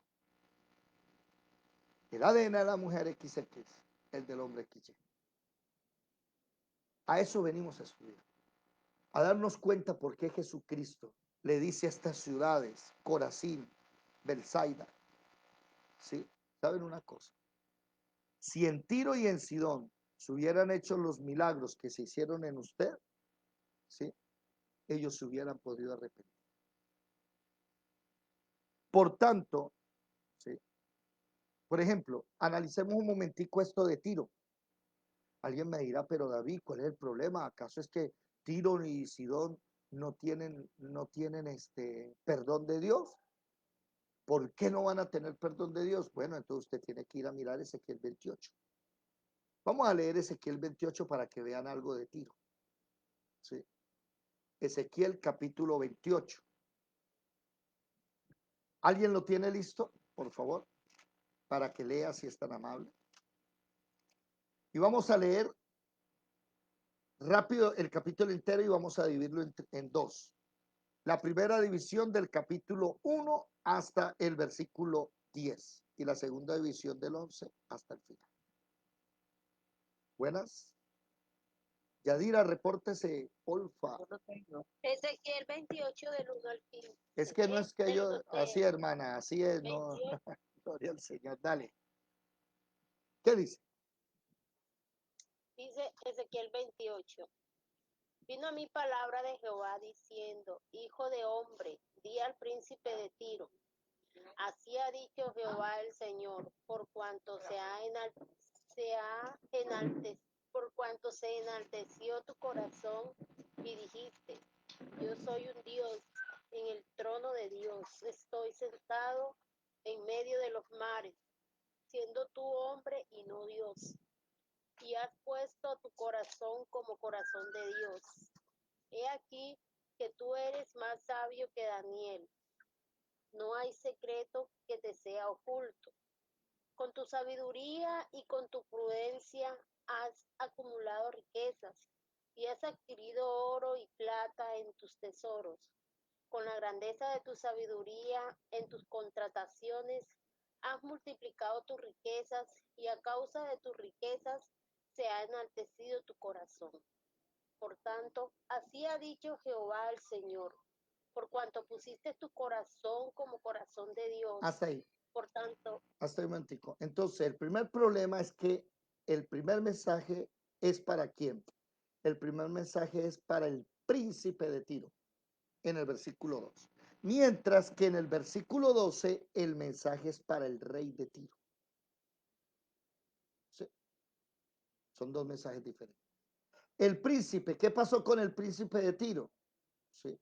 S2: El ADN de la mujer XX, el del hombre XY. A eso venimos a estudiar, a darnos cuenta por qué Jesucristo le dice a estas ciudades, Corazín, Belsaida, ¿sí? ¿Saben una cosa? Si en Tiro y en Sidón se hubieran hecho los milagros que se hicieron en usted, ¿sí? Ellos se hubieran podido arrepentir. Por tanto, ¿sí? Por ejemplo, analicemos un momentico esto de Tiro. Alguien me dirá, pero David, ¿cuál es el problema? ¿Acaso es que Tiro y Sidón no tienen perdón de Dios? ¿Por qué no van a tener perdón de Dios? Bueno, entonces usted tiene que ir a mirar Ezequiel 28. Vamos a leer Ezequiel 28 para que vean algo de Tiro. ¿Sí? Ezequiel capítulo 28. ¿Alguien lo tiene listo? Por favor, para que lea si es tan amable. Y vamos a leer rápido el capítulo entero y vamos a dividirlo en dos. La primera división del capítulo 1 hasta el versículo 10 y la segunda división del 11 hasta el final. Buenas. Yadira, repórtese, porfa.
S6: Ezequiel 28 del 1 al 15.
S2: Es que no es que yo, así hermana, así es, no.
S6: 28.
S2: Gloria al Señor, dale. ¿Qué dice?
S6: Dice Ezequiel 28. Vino a mí palabra de Jehová diciendo, Hijo de hombre, di al príncipe de Tiro, así ha dicho Jehová el Señor, por cuanto por cuanto se enalteció tu corazón y dijiste, yo soy un Dios, en el trono de Dios estoy sentado en medio de los mares, siendo tú hombre y no Dios, y has puesto tu corazón como corazón de Dios. He aquí que tú eres más sabio que Daniel. No hay secreto que te sea oculto. Con tu sabiduría y con tu prudencia has acumulado riquezas y has adquirido oro y plata en tus tesoros. Con la grandeza de tu sabiduría en tus contrataciones has multiplicado tus riquezas y a causa de tus riquezas se ha enaltecido tu corazón. Por tanto, así ha dicho Jehová el Señor, por cuanto pusiste tu corazón como corazón de Dios.
S2: Hasta ahí,
S6: Por tanto,
S2: hasta ahí un momentico. Entonces, el primer problema es que el primer mensaje es para quién. El primer mensaje es para el príncipe de Tiro, en el versículo 2. Mientras que en el versículo 12 el mensaje es para el rey de Tiro. ¿Sí? Son dos mensajes diferentes. El príncipe, ¿qué pasó con el príncipe de Tiro? ¿Sí?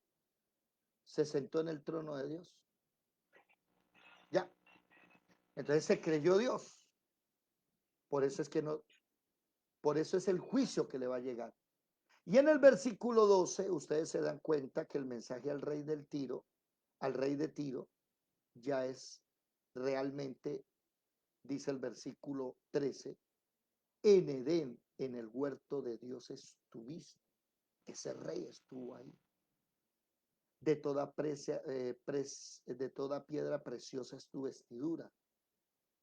S2: Se sentó en el trono de Dios. Ya. Entonces se creyó Dios. Por eso es que no, por eso es el juicio que le va a llegar. Y en el versículo 12, ustedes se dan cuenta que el mensaje al rey del Tiro, al rey de Tiro, ya es realmente, dice el versículo 13, en Edén, en el huerto de Dios estuviste. Ese rey estuvo ahí. De toda piedra preciosa es tu vestidura.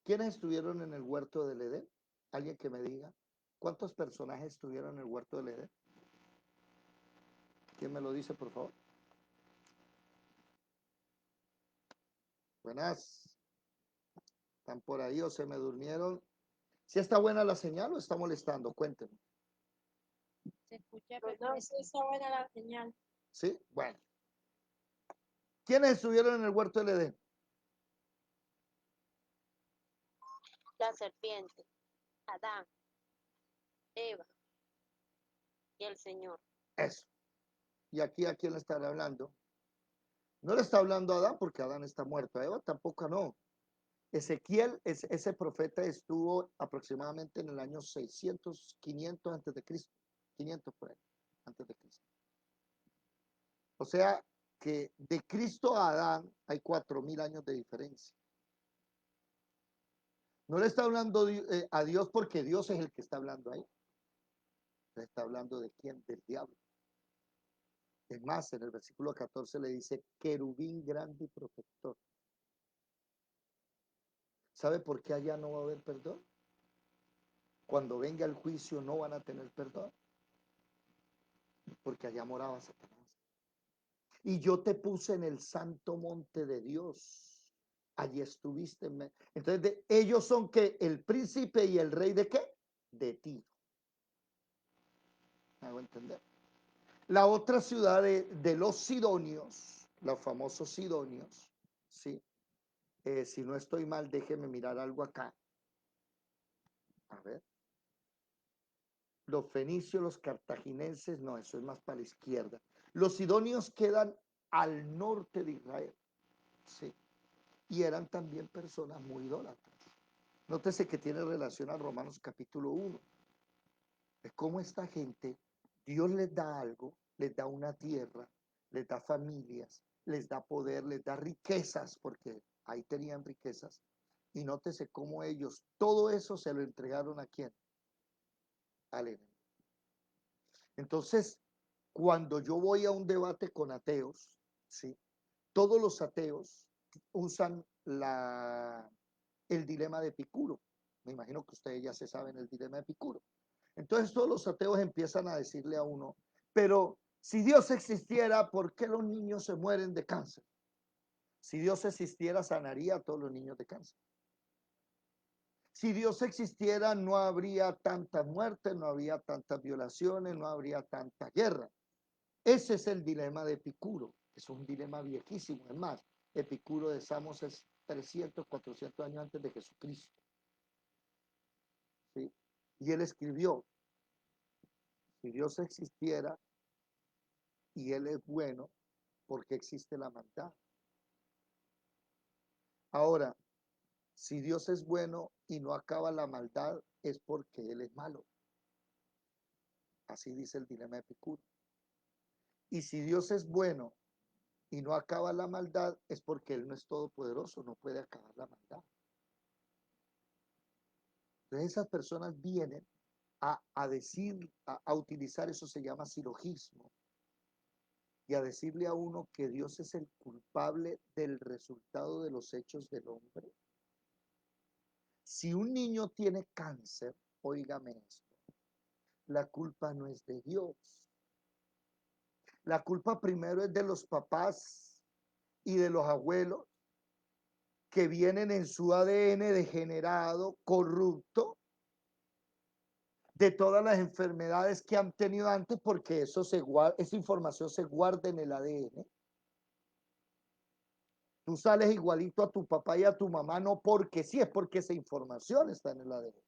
S2: ¿Quiénes estuvieron en el huerto del Edén? Alguien que me diga. ¿Cuántos personajes estuvieron en el huerto del Edén? ¿Quién me lo dice, por favor? Buenas. ¿Están por ahí o se me durmieron? ¿Sí está buena la señal o está molestando? Cuéntenme.
S1: Se escucha,
S6: no,
S1: pero sí está buena la señal.
S2: ¿Sí? Bueno. ¿Quiénes estuvieron en el huerto del Edén?
S6: la serpiente, Adán, Eva y el Señor.
S2: Eso. ¿Y aquí a quién le están hablando? No le está hablando a Adán porque Adán está muerto. A Eva tampoco no. Ezequiel, ese profeta estuvo aproximadamente en el año 600, 500 antes de Cristo. 500 por ahí, antes de Cristo. O sea que de Cristo a Adán hay 4000 años de diferencia. No le está hablando a Dios porque Dios es el que está hablando ahí. Le está hablando de quién, del diablo. Es más, en el versículo 14 le dice querubín grande y protector. ¿Sabe por qué allá no va a haber perdón? Cuando venga el juicio no van a tener perdón. Porque allá moraba Satanás. Y yo te puse en el santo monte de Dios. Allí estuviste. Entonces, ellos son que el príncipe y el rey de qué? De Tiro. ¿Me hago entender? La otra ciudad de los sidonios, los famosos sidonios, ¿sí? Si no estoy mal, déjeme mirar algo acá. A ver. Los fenicios, los cartagineses, no, eso es más para la izquierda. Los sidonios quedan al norte de Israel, ¿sí? Y eran también personas muy idólatras. Nótese que tiene relación a Romanos capítulo 1. Es como esta gente, Dios les da algo, les da una tierra, les da familias, les da poder, les da riquezas, porque ahí tenían riquezas. Y nótese cómo ellos, todo eso se lo entregaron a quién? Al enemigo. Entonces, cuando yo voy a un debate con ateos, ¿sí? Todos los ateos usan el dilema de Epicuro. Me imagino que ustedes ya se saben el dilema de Epicuro. Entonces todos los ateos empiezan a decirle a uno, pero si Dios existiera, ¿por qué los niños se mueren de cáncer? Si Dios existiera, sanaría a todos los niños de cáncer. Si Dios existiera, no habría tantas muertes, no habría tantas violaciones, no habría tanta guerra. Ese es el dilema de Epicuro. Es un dilema viejísimo. Es más, Epicuro de Samos es 300, 400 años antes de Jesucristo. ¿Sí? Y él escribió, si Dios existiera y Él es bueno, ¿por qué existe la maldad? Ahora, si Dios es bueno y no acaba la maldad, es porque Él es malo. Así dice el dilema de Epicuro. Y si Dios es bueno y no acaba la maldad, es porque Él no es todopoderoso, no puede acabar la maldad. Entonces esas personas vienen a decir, a utilizar, eso se llama silogismo, y a decirle a uno que Dios es el culpable del resultado de los hechos del hombre. Si un niño tiene cáncer, óigame esto, la culpa no es de Dios. La culpa primero es de los papás y de los abuelos que vienen en su ADN degenerado, corrupto, de todas las enfermedades que han tenido antes, porque eso esa información se guarda en el ADN. Tú sales igualito a tu papá y a tu mamá, no porque sí, es porque esa información está en el ADN.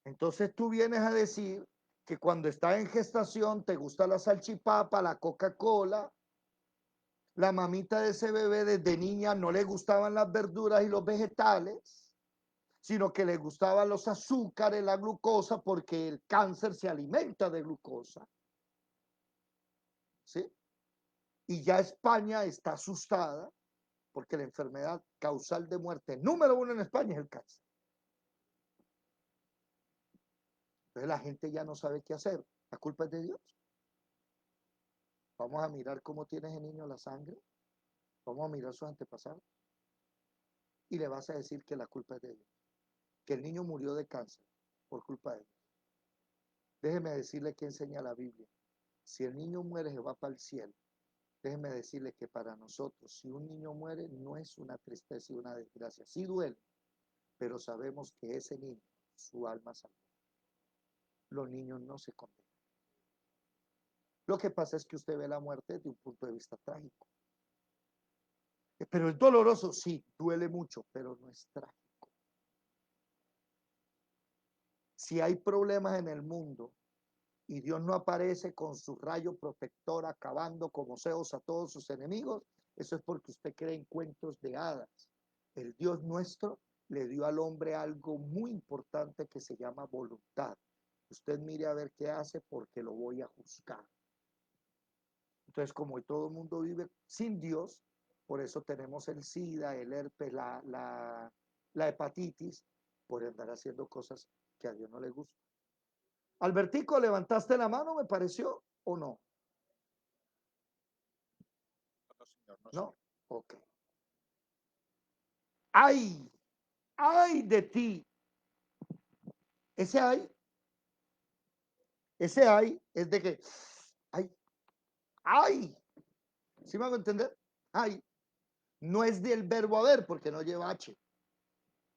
S2: Entonces tú vienes a decir que cuando estás en gestación te gusta la salchipapa, la Coca-Cola, la mamita de ese bebé desde niña no le gustaban las verduras y los vegetales, sino que le gustaban los azúcares, la glucosa, porque el cáncer se alimenta de glucosa. ¿Sí? Y ya España está asustada porque la enfermedad causal de muerte número 1 en España es el cáncer. Entonces la gente ya no sabe qué hacer. La culpa es de Dios. Vamos a mirar cómo tiene ese niño la sangre. Vamos a mirar sus antepasados. Y le vas a decir que la culpa es de Dios. Que el niño murió de cáncer por culpa de Dios. Déjeme decirle que enseña la Biblia. Si el niño muere, se va para el cielo. Déjeme decirle que para nosotros, si un niño muere, no es una tristeza y una desgracia. Sí duele, pero sabemos que ese niño, su alma salvó. Los niños no se condenan. Lo que pasa es que usted ve la muerte desde un punto de vista trágico. Pero es doloroso, sí, duele mucho, pero no es trágico. Si hay problemas en el mundo y Dios no aparece con su rayo protector acabando como Zeus a todos sus enemigos, eso es porque usted cree en cuentos de hadas. El Dios nuestro le dio al hombre algo muy importante que se llama voluntad. Usted mire a ver qué hace porque lo voy a juzgar. Entonces, como todo el mundo vive sin Dios, por eso tenemos el SIDA, el herpes, la hepatitis, por andar haciendo cosas que a Dios no le gustan. Albertico, ¿levantaste la mano, me pareció, o no?
S3: No, señor, no,
S2: ¿No?
S3: señor.
S2: Ok. ¡Ay! ¡Ay de ti! Ese ay es de que, ¡ay! ¡Ay! ¿Sí me hago entender? ¡Ay! No es del verbo haber, porque no lleva H,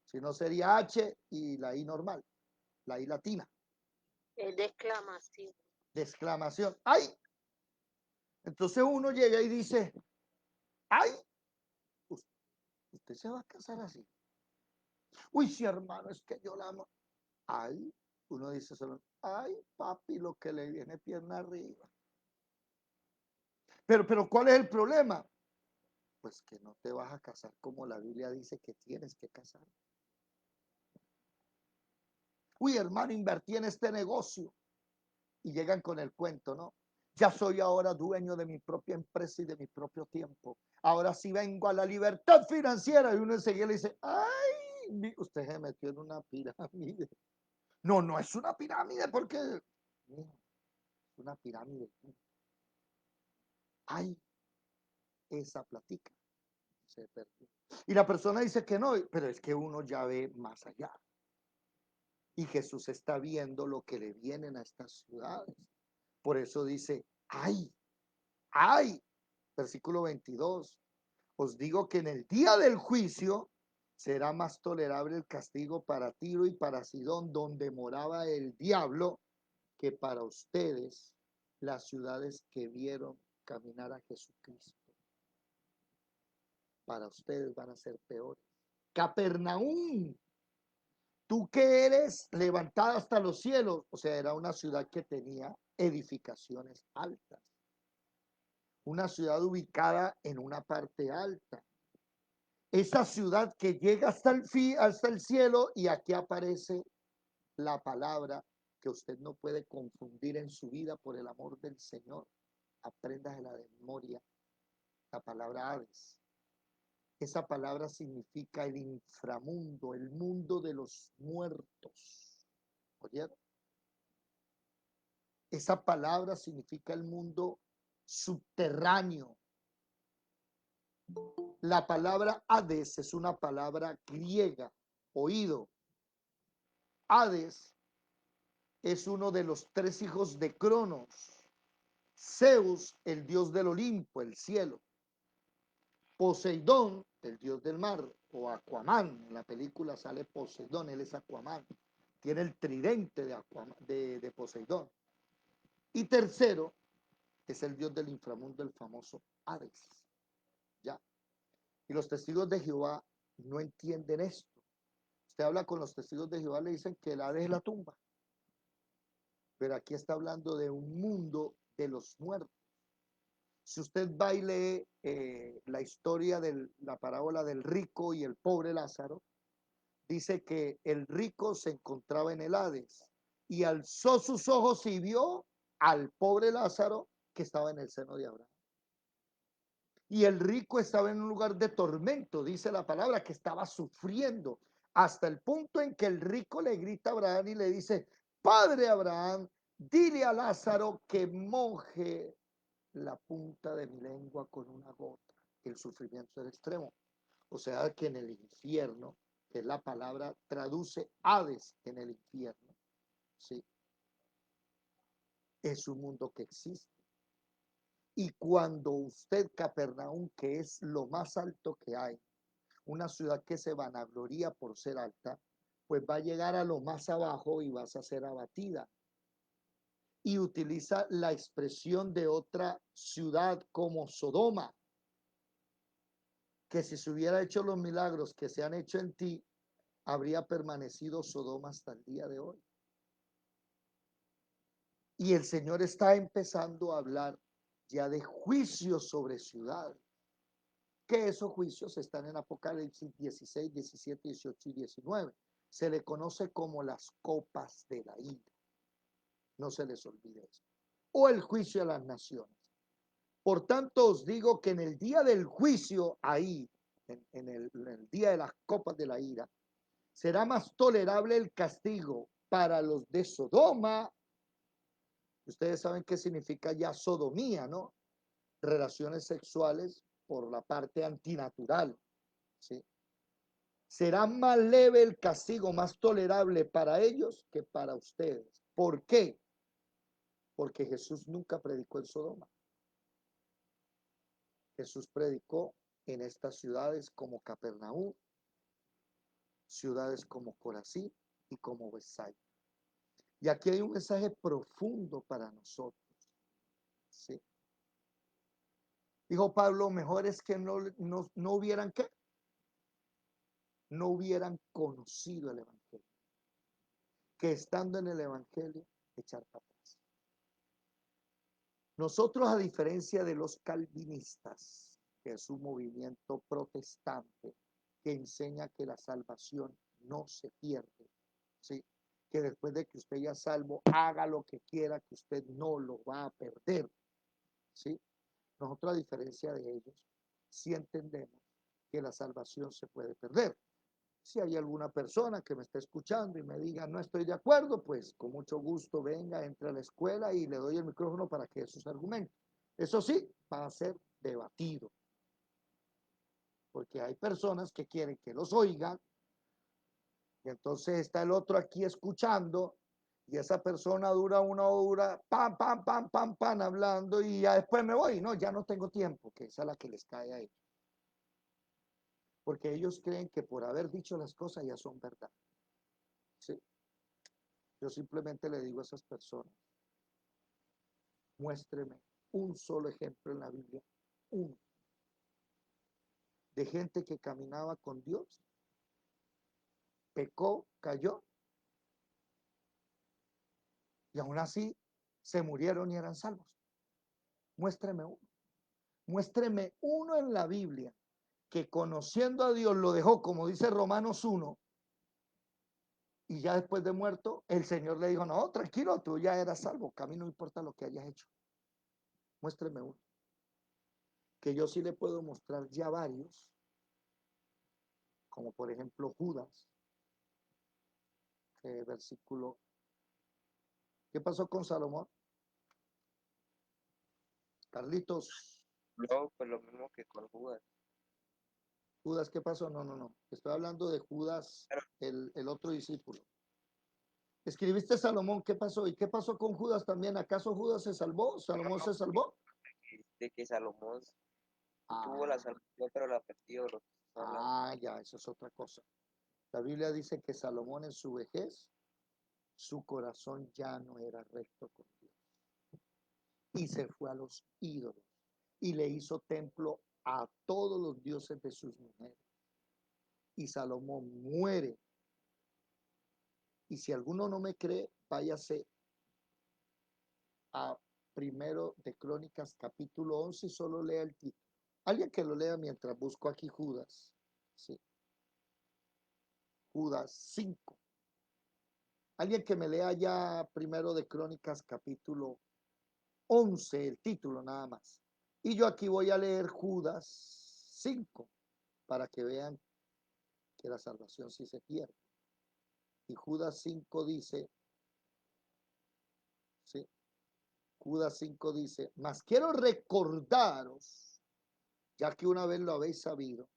S2: sino sería H y la I normal, la I latina.
S6: Es de exclamación.
S2: De exclamación, ¡ay! Entonces uno llega y dice, ¡ay! Usted se va a casar así. Uy, sí, hermano, es que yo la amo. ¡Ay! Uno dice solo, ¡ay, papi, lo que le viene pierna arriba! Pero ¿cuál es el problema? Pues que no te vas a casar como la Biblia dice que tienes que casar. Uy, hermano, invertí en este negocio. Y llegan con el cuento, ¿no? Ya soy ahora dueño de mi propia empresa y de mi propio tiempo. Ahora sí vengo a la libertad financiera. Y uno enseguida le dice, ay, usted se metió en una pirámide. No, no es una pirámide porque es una pirámide. Ay, esa platica se perdió. Y la persona dice que no, pero es que uno ya ve más allá. Y Jesús está viendo lo que le vienen a estas ciudades. Por eso dice, ay, ay, versículo 22, os digo que en el día del juicio será más tolerable el castigo para Tiro y para Sidón, donde moraba el diablo, que para ustedes, las ciudades que vieron caminar a Jesucristo. Para ustedes van a ser peores. Capernaum, tú que eres levantada hasta los cielos, o sea, era una ciudad que tenía edificaciones altas, una ciudad ubicada en una parte alta. Esa ciudad que llega hasta el cielo, y aquí aparece la palabra que usted no puede confundir en su vida por el amor del Señor. Apréndasela de memoria, la palabra Hades. Esa palabra significa el inframundo, el mundo de los muertos. ¿Oyeron? Esa palabra significa el mundo subterráneo. La palabra Hades es una palabra griega, oído. Hades es uno de los 3 hijos de Cronos. Zeus, el dios del Olimpo, el cielo. Poseidón, el dios del mar, o Aquaman. En la película sale Poseidón, él es Aquaman. Tiene el tridente de Poseidón. Y tercero, es el dios del inframundo, el famoso Hades. ¿Ya? Y los testigos de Jehová no entienden esto. Usted habla con los testigos de Jehová, le dicen que el Hades es la tumba. Pero aquí está hablando de un mundo de los muertos. Si usted va y lee la historia de la parábola del rico y el pobre Lázaro, dice que el rico se encontraba en el Hades y alzó sus ojos y vio al pobre Lázaro que estaba en el seno de Abraham. Y el rico estaba en un lugar de tormento, dice la palabra, que estaba sufriendo, hasta el punto en que el rico le grita a Abraham y le dice: Padre Abraham, dile a Lázaro que moje la punta de mi lengua con una gota. El sufrimiento era extremo. O sea que en el infierno, que es la palabra, traduce Hades en el infierno, ¿sí? Es un mundo que existe. Y cuando usted, Capernaum, que es lo más alto que hay, una ciudad que se vanagloria por ser alta, pues va a llegar a lo más abajo y vas a ser abatida. Y utiliza la expresión de otra ciudad como Sodoma, que si se hubiera hecho los milagros que se han hecho en ti, habría permanecido Sodoma hasta el día de hoy. Y el Señor está empezando a hablar ya de juicios sobre ciudades, que esos juicios están en Apocalipsis 16, 17, 18 y 19. Se le conoce como las copas de la ira. No se les olvide eso. O el juicio a las naciones. Por tanto, os digo que en el día del juicio, ahí, en el día de las copas de la ira, será más tolerable el castigo para los de Sodoma. Ustedes saben qué significa ya sodomía, ¿no? Relaciones sexuales por la parte antinatural, ¿sí? Será más leve el castigo, más tolerable para ellos que para ustedes. ¿Por qué? Porque Jesús nunca predicó en Sodoma. Jesús predicó en estas ciudades como Capernaum, ciudades como Corazín y como Bethsaida. Y aquí hay un mensaje profundo para nosotros, ¿sí? Dijo Pablo, mejor es que no hubieran, ¿qué? No hubieran conocido el Evangelio, que estando en el Evangelio, echar para atrás. Nosotros, a diferencia de los calvinistas, que es un movimiento protestante que enseña que la salvación no se pierde, ¿sí? Que después de que usted ya es salvo, haga lo que quiera, que usted no lo va a perder, ¿sí? Nosotros, a diferencia de ellos, sí entendemos que la salvación se puede perder. Si hay alguna persona que me está escuchando y me diga no estoy de acuerdo, pues con mucho gusto venga, entre a la escuela y le doy el micrófono para que esos argumentos. Eso sí, va a ser debatido. Porque hay personas que quieren que los oigan y entonces está el otro aquí escuchando y esa persona dura una hora, pam, pam, pam, pam, pam, hablando y ya después me voy. No, ya no tengo tiempo, que esa es la que les cae a ellos. porque ellos creen que por haber dicho las cosas ya son verdad. ¿Sí? Yo simplemente le digo a esas personas, muéstreme un solo ejemplo en la Biblia, uno, de gente que caminaba con Dios, pecó, cayó, y aún así se murieron y eran salvos. Muéstreme uno. Muéstreme uno en la Biblia que conociendo a Dios lo dejó, como dice Romanos 1, y ya después de muerto, el Señor le dijo, no, tranquilo, tú ya eras salvo, que a mí no importa lo que hayas hecho. Muéstreme uno. Que yo sí le puedo mostrar ya varios, como por ejemplo Judas, versículo. ¿Qué pasó con Salomón? Carlitos,
S7: No, pues lo mismo que con Judas.
S2: Judas, ¿qué pasó? No. Estoy hablando de Judas, el otro discípulo. Escribiste Salomón, ¿qué pasó? ¿Y qué pasó con Judas también? ¿Acaso Judas se salvó? ¿Salomón se salvó?
S7: De que Salomón tuvo la salvación, pero la perdió. Lo que está hablando.
S2: Ya, eso es otra cosa. La Biblia dice que Salomón en su vejez, su corazón ya no era recto con Dios. Y se fue a los ídolos y le hizo templo a todos los dioses de sus mujeres. Y Salomón muere. Y si alguno no me cree, váyase a Primero de Crónicas, capítulo 11, y solo lea el título. Alguien que lo lea mientras busco aquí Judas. Sí. Judas 5. Alguien que me lea ya Primero de Crónicas, capítulo 11, el título nada más. Y yo aquí voy a leer Judas 5 para que vean que la salvación sí se pierde. Y Judas 5 dice, ¿sí? Judas 5 dice, mas quiero recordaros, ya que una vez lo habéis sabido,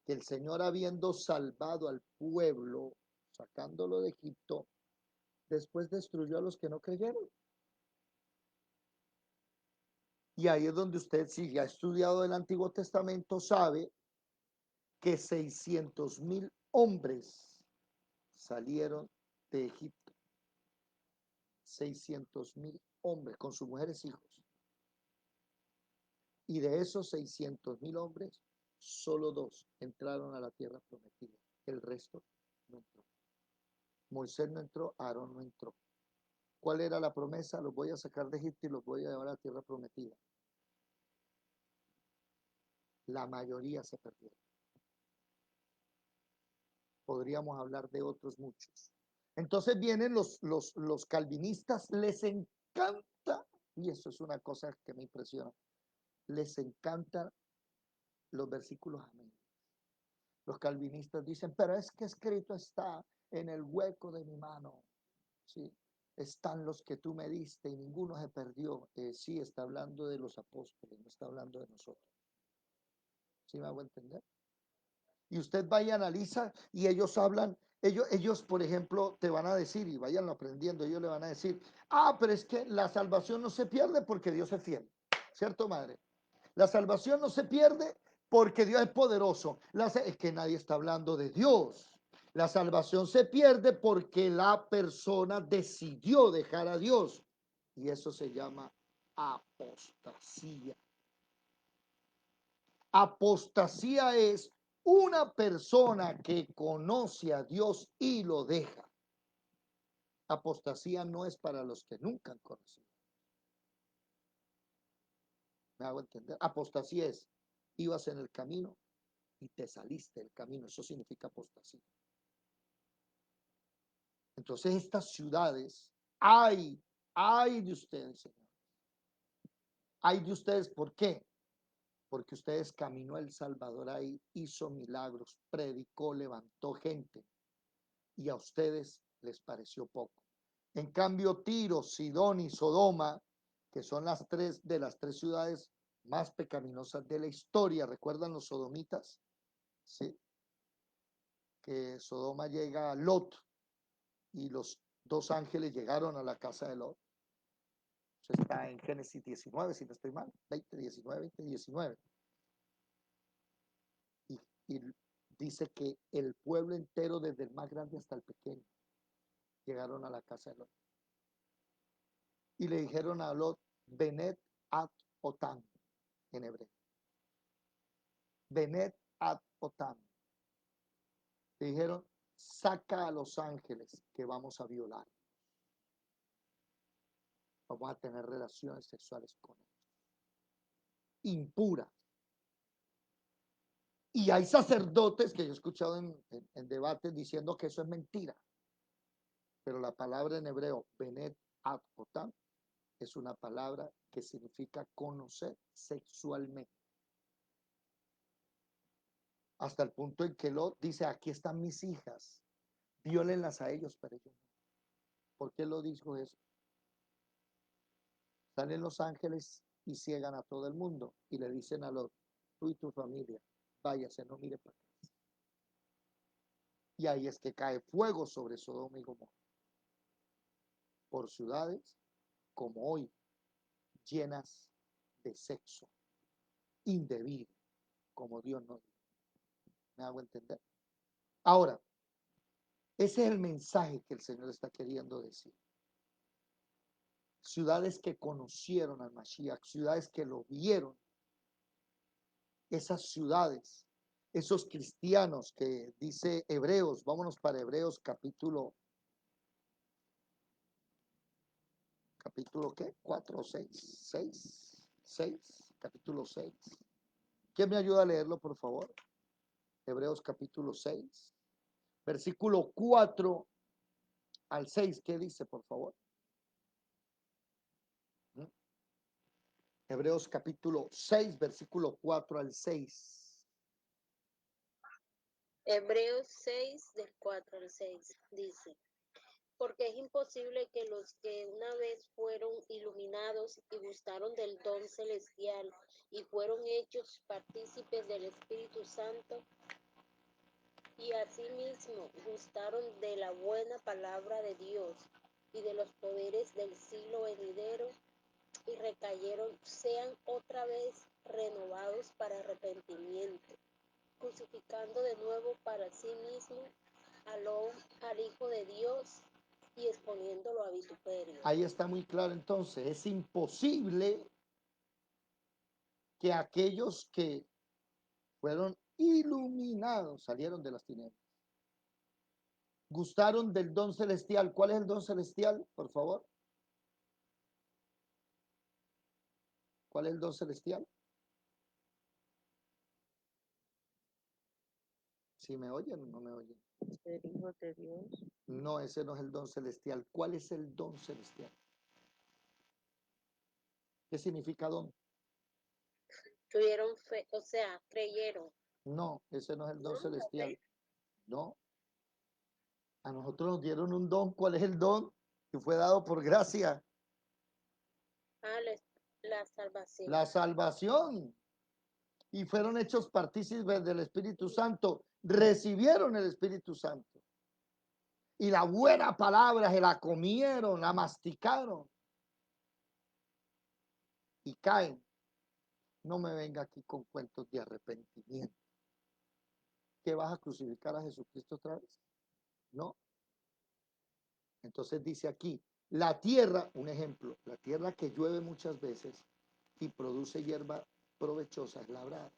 S2: que el Señor habiendo salvado al pueblo, sacándolo de Egipto, después destruyó a los que no creyeron. Y ahí es donde usted, si ha estudiado el Antiguo Testamento, sabe que 600,000 hombres salieron de Egipto. 600,000 hombres con sus mujeres e hijos. Y de esos 600,000 hombres, solo 2 entraron a la tierra prometida. El resto no entró. Moisés no entró, Aarón no entró. ¿Cuál era la promesa? Los voy a sacar de Egipto y los voy a llevar a la tierra prometida. La mayoría se perdieron. Podríamos hablar de otros muchos. Entonces vienen los calvinistas, les encanta, y eso es una cosa que me impresiona, les encantan los versículos amén. Los calvinistas dicen, pero es que escrito está en el hueco de mi mano, ¿sí? Están los que tú me diste y ninguno se perdió. Sí, está hablando de los apóstoles, no está hablando de nosotros. ¿Sí me hago entender? Y usted va y analiza y ellos hablan, ellos, por ejemplo, te van a decir, y vayan aprendiendo, ellos le van a decir, pero es que la salvación no se pierde porque Dios es fiel. ¿Cierto, madre? La salvación no se pierde porque Dios es poderoso. Es que nadie está hablando de Dios. La salvación se pierde porque la persona decidió dejar a Dios. Y eso se llama apostasía. Apostasía es una persona que conoce a Dios y lo deja. Apostasía no es para los que nunca han conocido. ¿Me hago entender? Apostasía es, ibas en el camino y te saliste del camino. Eso significa apostasía. Entonces estas ciudades, ay de ustedes, Señor. Ay de ustedes, ¿por qué? Porque ustedes caminó el Salvador ahí, hizo milagros, predicó, levantó gente. Y a ustedes les pareció poco. En cambio, Tiro, Sidón y Sodoma, que son las tres ciudades más pecaminosas de la historia, ¿recuerdan los sodomitas? Sí. Que Sodoma llega a Lot y los 2 ángeles llegaron a la casa de Lot. Eso está en Génesis 19, si no estoy mal, 20, 19, 20, 19. Y dice que el pueblo entero, desde el más grande hasta el pequeño, llegaron a la casa de Lot. Y le dijeron a Lot, Benet at Otam, en hebreo. Benet at Otam. Le dijeron, saca a los ángeles que vamos a violar. Vamos a tener relaciones sexuales con ellos. Impuras. Y hay sacerdotes que yo he escuchado en debates diciendo que eso es mentira. Pero la palabra en hebreo, Benet at Otam, es una palabra que significa conocer sexualmente. Hasta el punto en que Lot dice, aquí están mis hijas, viólenlas a ellos, pero yo no. ¿Por qué lo dijo eso? Salen los ángeles y ciegan a todo el mundo y le dicen a Lot, tú y tu familia, váyase, no mire para atrás. Y ahí es que cae fuego sobre Sodoma y Gomorra. Por ciudades como hoy, llenas de sexo indebido, como Dios nos dice. ¿Me hago entender? Ahora, ese es el mensaje que el Señor está queriendo decir. Ciudades que conocieron al Mashiach, ciudades que lo vieron, esas ciudades, esos cristianos que dice Hebreos, vámonos para Hebreos capítulo ¿qué? 4 o 6, 6, capítulo 6. ¿Quién me ayuda a leerlo, por favor? Hebreos capítulo 6, versículo 4 al 6, ¿qué dice, por favor? Hebreos capítulo 6, versículo 4 al 6.
S6: Hebreos 6, del 4 al 6, dice, porque es imposible que los que una vez fueron iluminados y gustaron del don celestial y fueron hechos partícipes del Espíritu Santo y asimismo gustaron de la buena palabra de Dios y de los poderes del siglo venidero y recayeron, sean otra vez renovados para arrepentimiento, crucificando de nuevo para sí mismo al Hijo de Dios y exponiéndolo a vituperio.
S2: Ahí está muy claro entonces, es imposible que aquellos que fueron iluminados salieron de las tinieblas. Gustaron del don celestial. ¿Cuál es el don celestial, por favor? ¿Cuál es el don celestial? ¿Sí me oyen o no me oyen?
S8: Ser hijos de Dios.
S2: No, ese no es el don celestial. ¿Cuál es el don celestial? ¿Qué significa don?
S6: Tuvieron fe, o sea, creyeron.
S2: No, ese no es el don
S6: No,
S2: celestial. No. A nosotros nos dieron un don. ¿Cuál es el don? Que fue dado por gracia.
S6: La salvación.
S2: La salvación. Y fueron hechos partícipes del Espíritu Santo. Recibieron el Espíritu Santo. Y la buena palabra se la comieron, la masticaron. Y caen. No me venga aquí con cuentos de arrepentimiento. ¿Qué vas a crucificar a Jesucristo otra vez? No. Entonces dice aquí, la tierra, un ejemplo, la tierra que llueve muchas veces y produce hierba provechosa es labrada,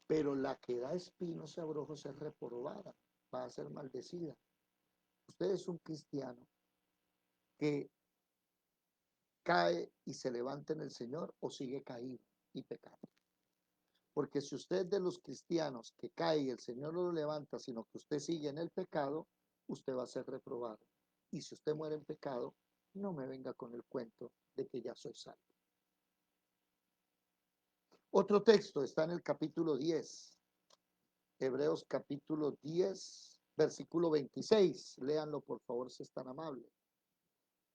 S2: pero la que da espinos y abrojos es reprobada, va a ser maldecida. Usted es un cristiano que cae y se levanta en el Señor o sigue caído y pecando. Porque si usted es de los cristianos que cae y el Señor no lo levanta, sino que usted sigue en el pecado, usted va a ser reprobado. Y si usted muere en pecado, no me venga con el cuento de que ya soy salvo. Otro texto está en el capítulo 10. Hebreos capítulo 10, versículo 26. Léanlo, por favor, si es tan amable.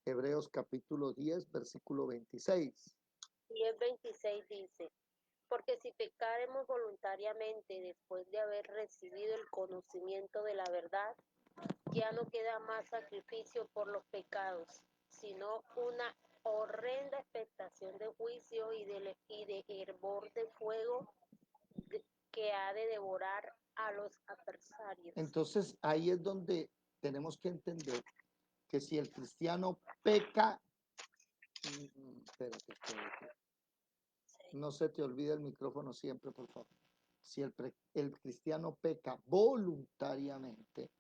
S2: Hebreos capítulo 10, versículo 26.
S6: 10:26 dice, porque si pecaremos voluntariamente después de haber recibido el conocimiento de la verdad, ya no queda más sacrificio por los pecados, sino una horrenda expectación de juicio y de hervor de fuego que ha de devorar a los adversarios.
S2: Entonces ahí es donde tenemos que entender que si el cristiano peca, espérate, no se te olvide el micrófono siempre, por favor. Si el cristiano peca voluntariamente,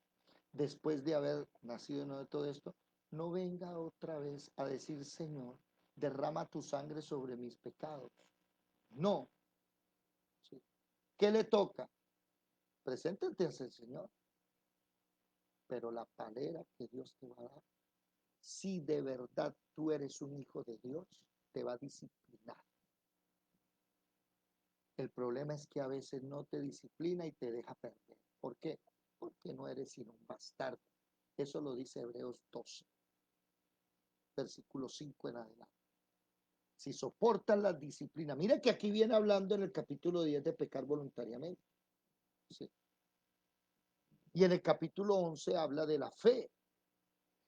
S2: después de haber nacido de nuevo de todo esto, no venga otra vez a decir, Señor, derrama tu sangre sobre mis pecados. No. ¿Sí? ¿Qué le toca? Preséntate ante el Señor. Pero la palabra que Dios te va a dar, si de verdad tú eres un hijo de Dios, te va a disciplinar. El problema es que a veces no te disciplina y te deja perder. ¿Por qué? Porque no eres sino un bastardo. Eso lo dice Hebreos 12, versículo 5 en adelante. Si soportan la disciplina. Mira que aquí viene hablando en el capítulo 10 de pecar voluntariamente. ¿Sí? Y en el capítulo 11 habla de la fe.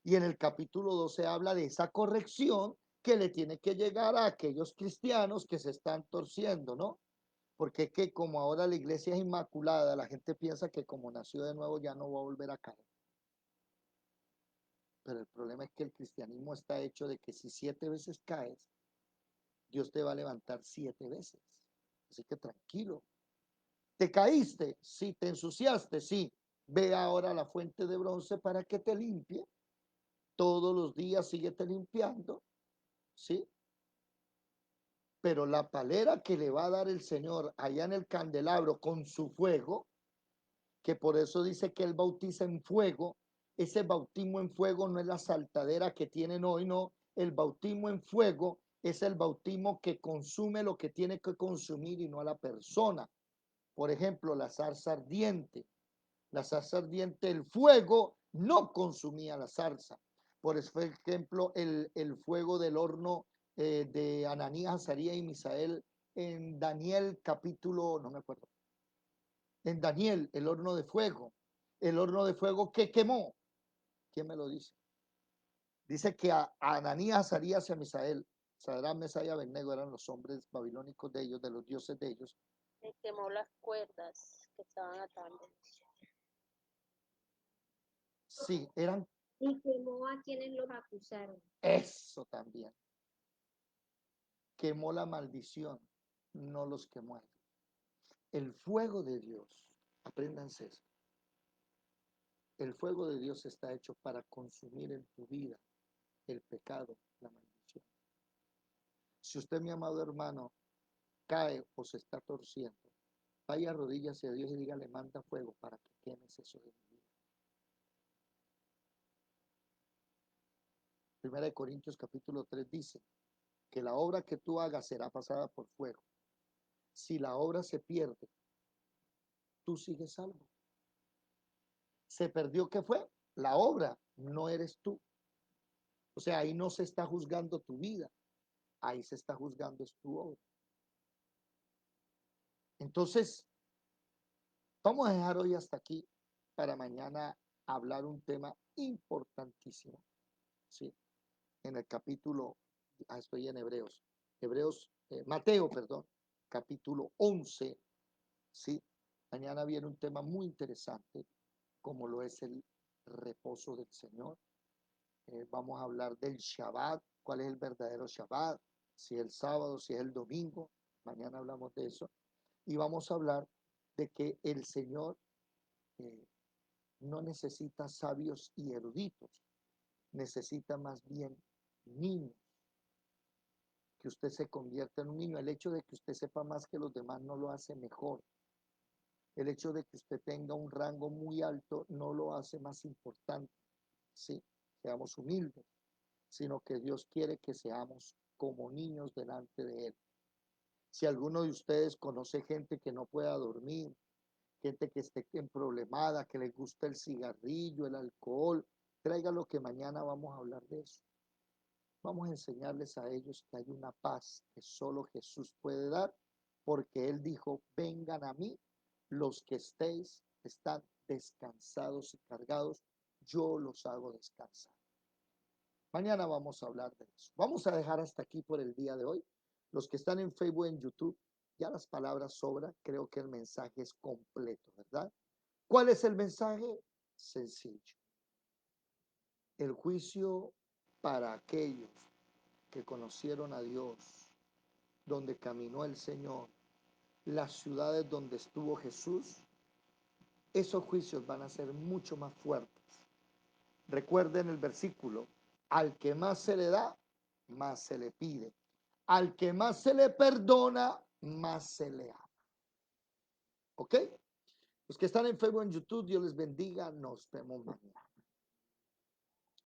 S2: Y en el capítulo 12 habla de esa corrección que le tiene que llegar a aquellos cristianos que se están torciendo, ¿no? Porque es que como ahora la iglesia es inmaculada, la gente piensa que como nació de nuevo ya no va a volver a caer. Pero el problema es que el cristianismo está hecho de que si 7 veces caes, Dios te va a levantar 7 veces. Así que tranquilo. ¿Te caíste? Sí. ¿Te ensuciaste? Sí. Ve ahora a la fuente de bronce para que te limpie. Todos los días síguete limpiando. ¿Sí? Pero la palera que le va a dar el Señor allá en el candelabro con su fuego, que por eso dice que Él bautiza en fuego, ese bautismo en fuego no es la saltadera que tienen hoy, no. El bautismo en fuego es el bautismo que consume lo que tiene que consumir y no a la persona. Por ejemplo, la zarza ardiente. La zarza ardiente, el fuego no consumía la zarza. Por ejemplo, el fuego del horno de Ananías, Azarías y Misael en Daniel capítulo, no me acuerdo. En Daniel, el horno de fuego. El horno de fuego que quemó. ¿Quién me lo dice? Dice que a Ananías, Azarías y a Misael, Sadrach, Mesach y Abednego eran los hombres babilónicos de ellos, de los dioses de ellos.
S6: Le quemó las cuerdas que estaban atando.
S2: Sí, eran
S9: Y quemó a quienes los acusaron.
S2: eso también. Quemó la maldición, no los quemó a ellos. El fuego de Dios, apréndanse eso. El fuego de Dios está hecho para consumir en tu vida el pecado, la maldición. Si usted, mi amado hermano, cae o se está torciendo, vaya a rodillas a Dios y dígale, manda fuego para que quemes eso de mi vida. Primera de Corintios capítulo 3 dice que la obra que tú hagas será pasada por fuego. Si la obra se pierde, tú sigues salvo. Se perdió, ¿qué fue? La obra, no eres tú. O sea, ahí no se está juzgando tu vida, ahí se está juzgando es tu obra. Entonces, vamos a dejar hoy hasta aquí para mañana hablar un tema importantísimo, ¿sí? En el capítulo, estoy en Mateo, perdón, capítulo 11, ¿sí? Mañana viene un tema muy interesante, como lo es el reposo del Señor. Vamos a hablar del Shabbat, cuál es el verdadero Shabbat, si es el sábado, si es el domingo. Mañana hablamos de eso. Y vamos a hablar de que el Señor no necesita sabios y eruditos, necesita más bien niños. Que usted se convierta en un niño. El hecho de que usted sepa más que los demás no lo hace mejor. El hecho de que usted tenga un rango muy alto no lo hace más importante. Sí, seamos humildes, sino que Dios quiere que seamos como niños delante de Él. Si alguno de ustedes conoce gente que no pueda dormir, gente que esté emproblemada, que le gusta el cigarrillo, el alcohol, tráigalo que mañana vamos a hablar de eso. Vamos a enseñarles a ellos que hay una paz que solo Jesús puede dar, porque Él dijo, vengan a mí los que están descansados y cargados, yo los hago descansar. Mañana vamos a hablar de eso. Vamos a dejar hasta aquí por el día de hoy. Los que están en Facebook, en YouTube, ya las palabras sobran, creo que el mensaje es completo, ¿verdad? ¿Cuál es el mensaje? Sencillo. El juicio para aquellos que conocieron a Dios, donde caminó el Señor, las ciudades donde estuvo Jesús, esos juicios van a ser mucho más fuertes. Recuerden el versículo, al que más se le da, más se le pide. Al que más se le perdona, más se le ama. ¿Ok? Los que están en Facebook, en YouTube, Dios les bendiga. Nos vemos mañana.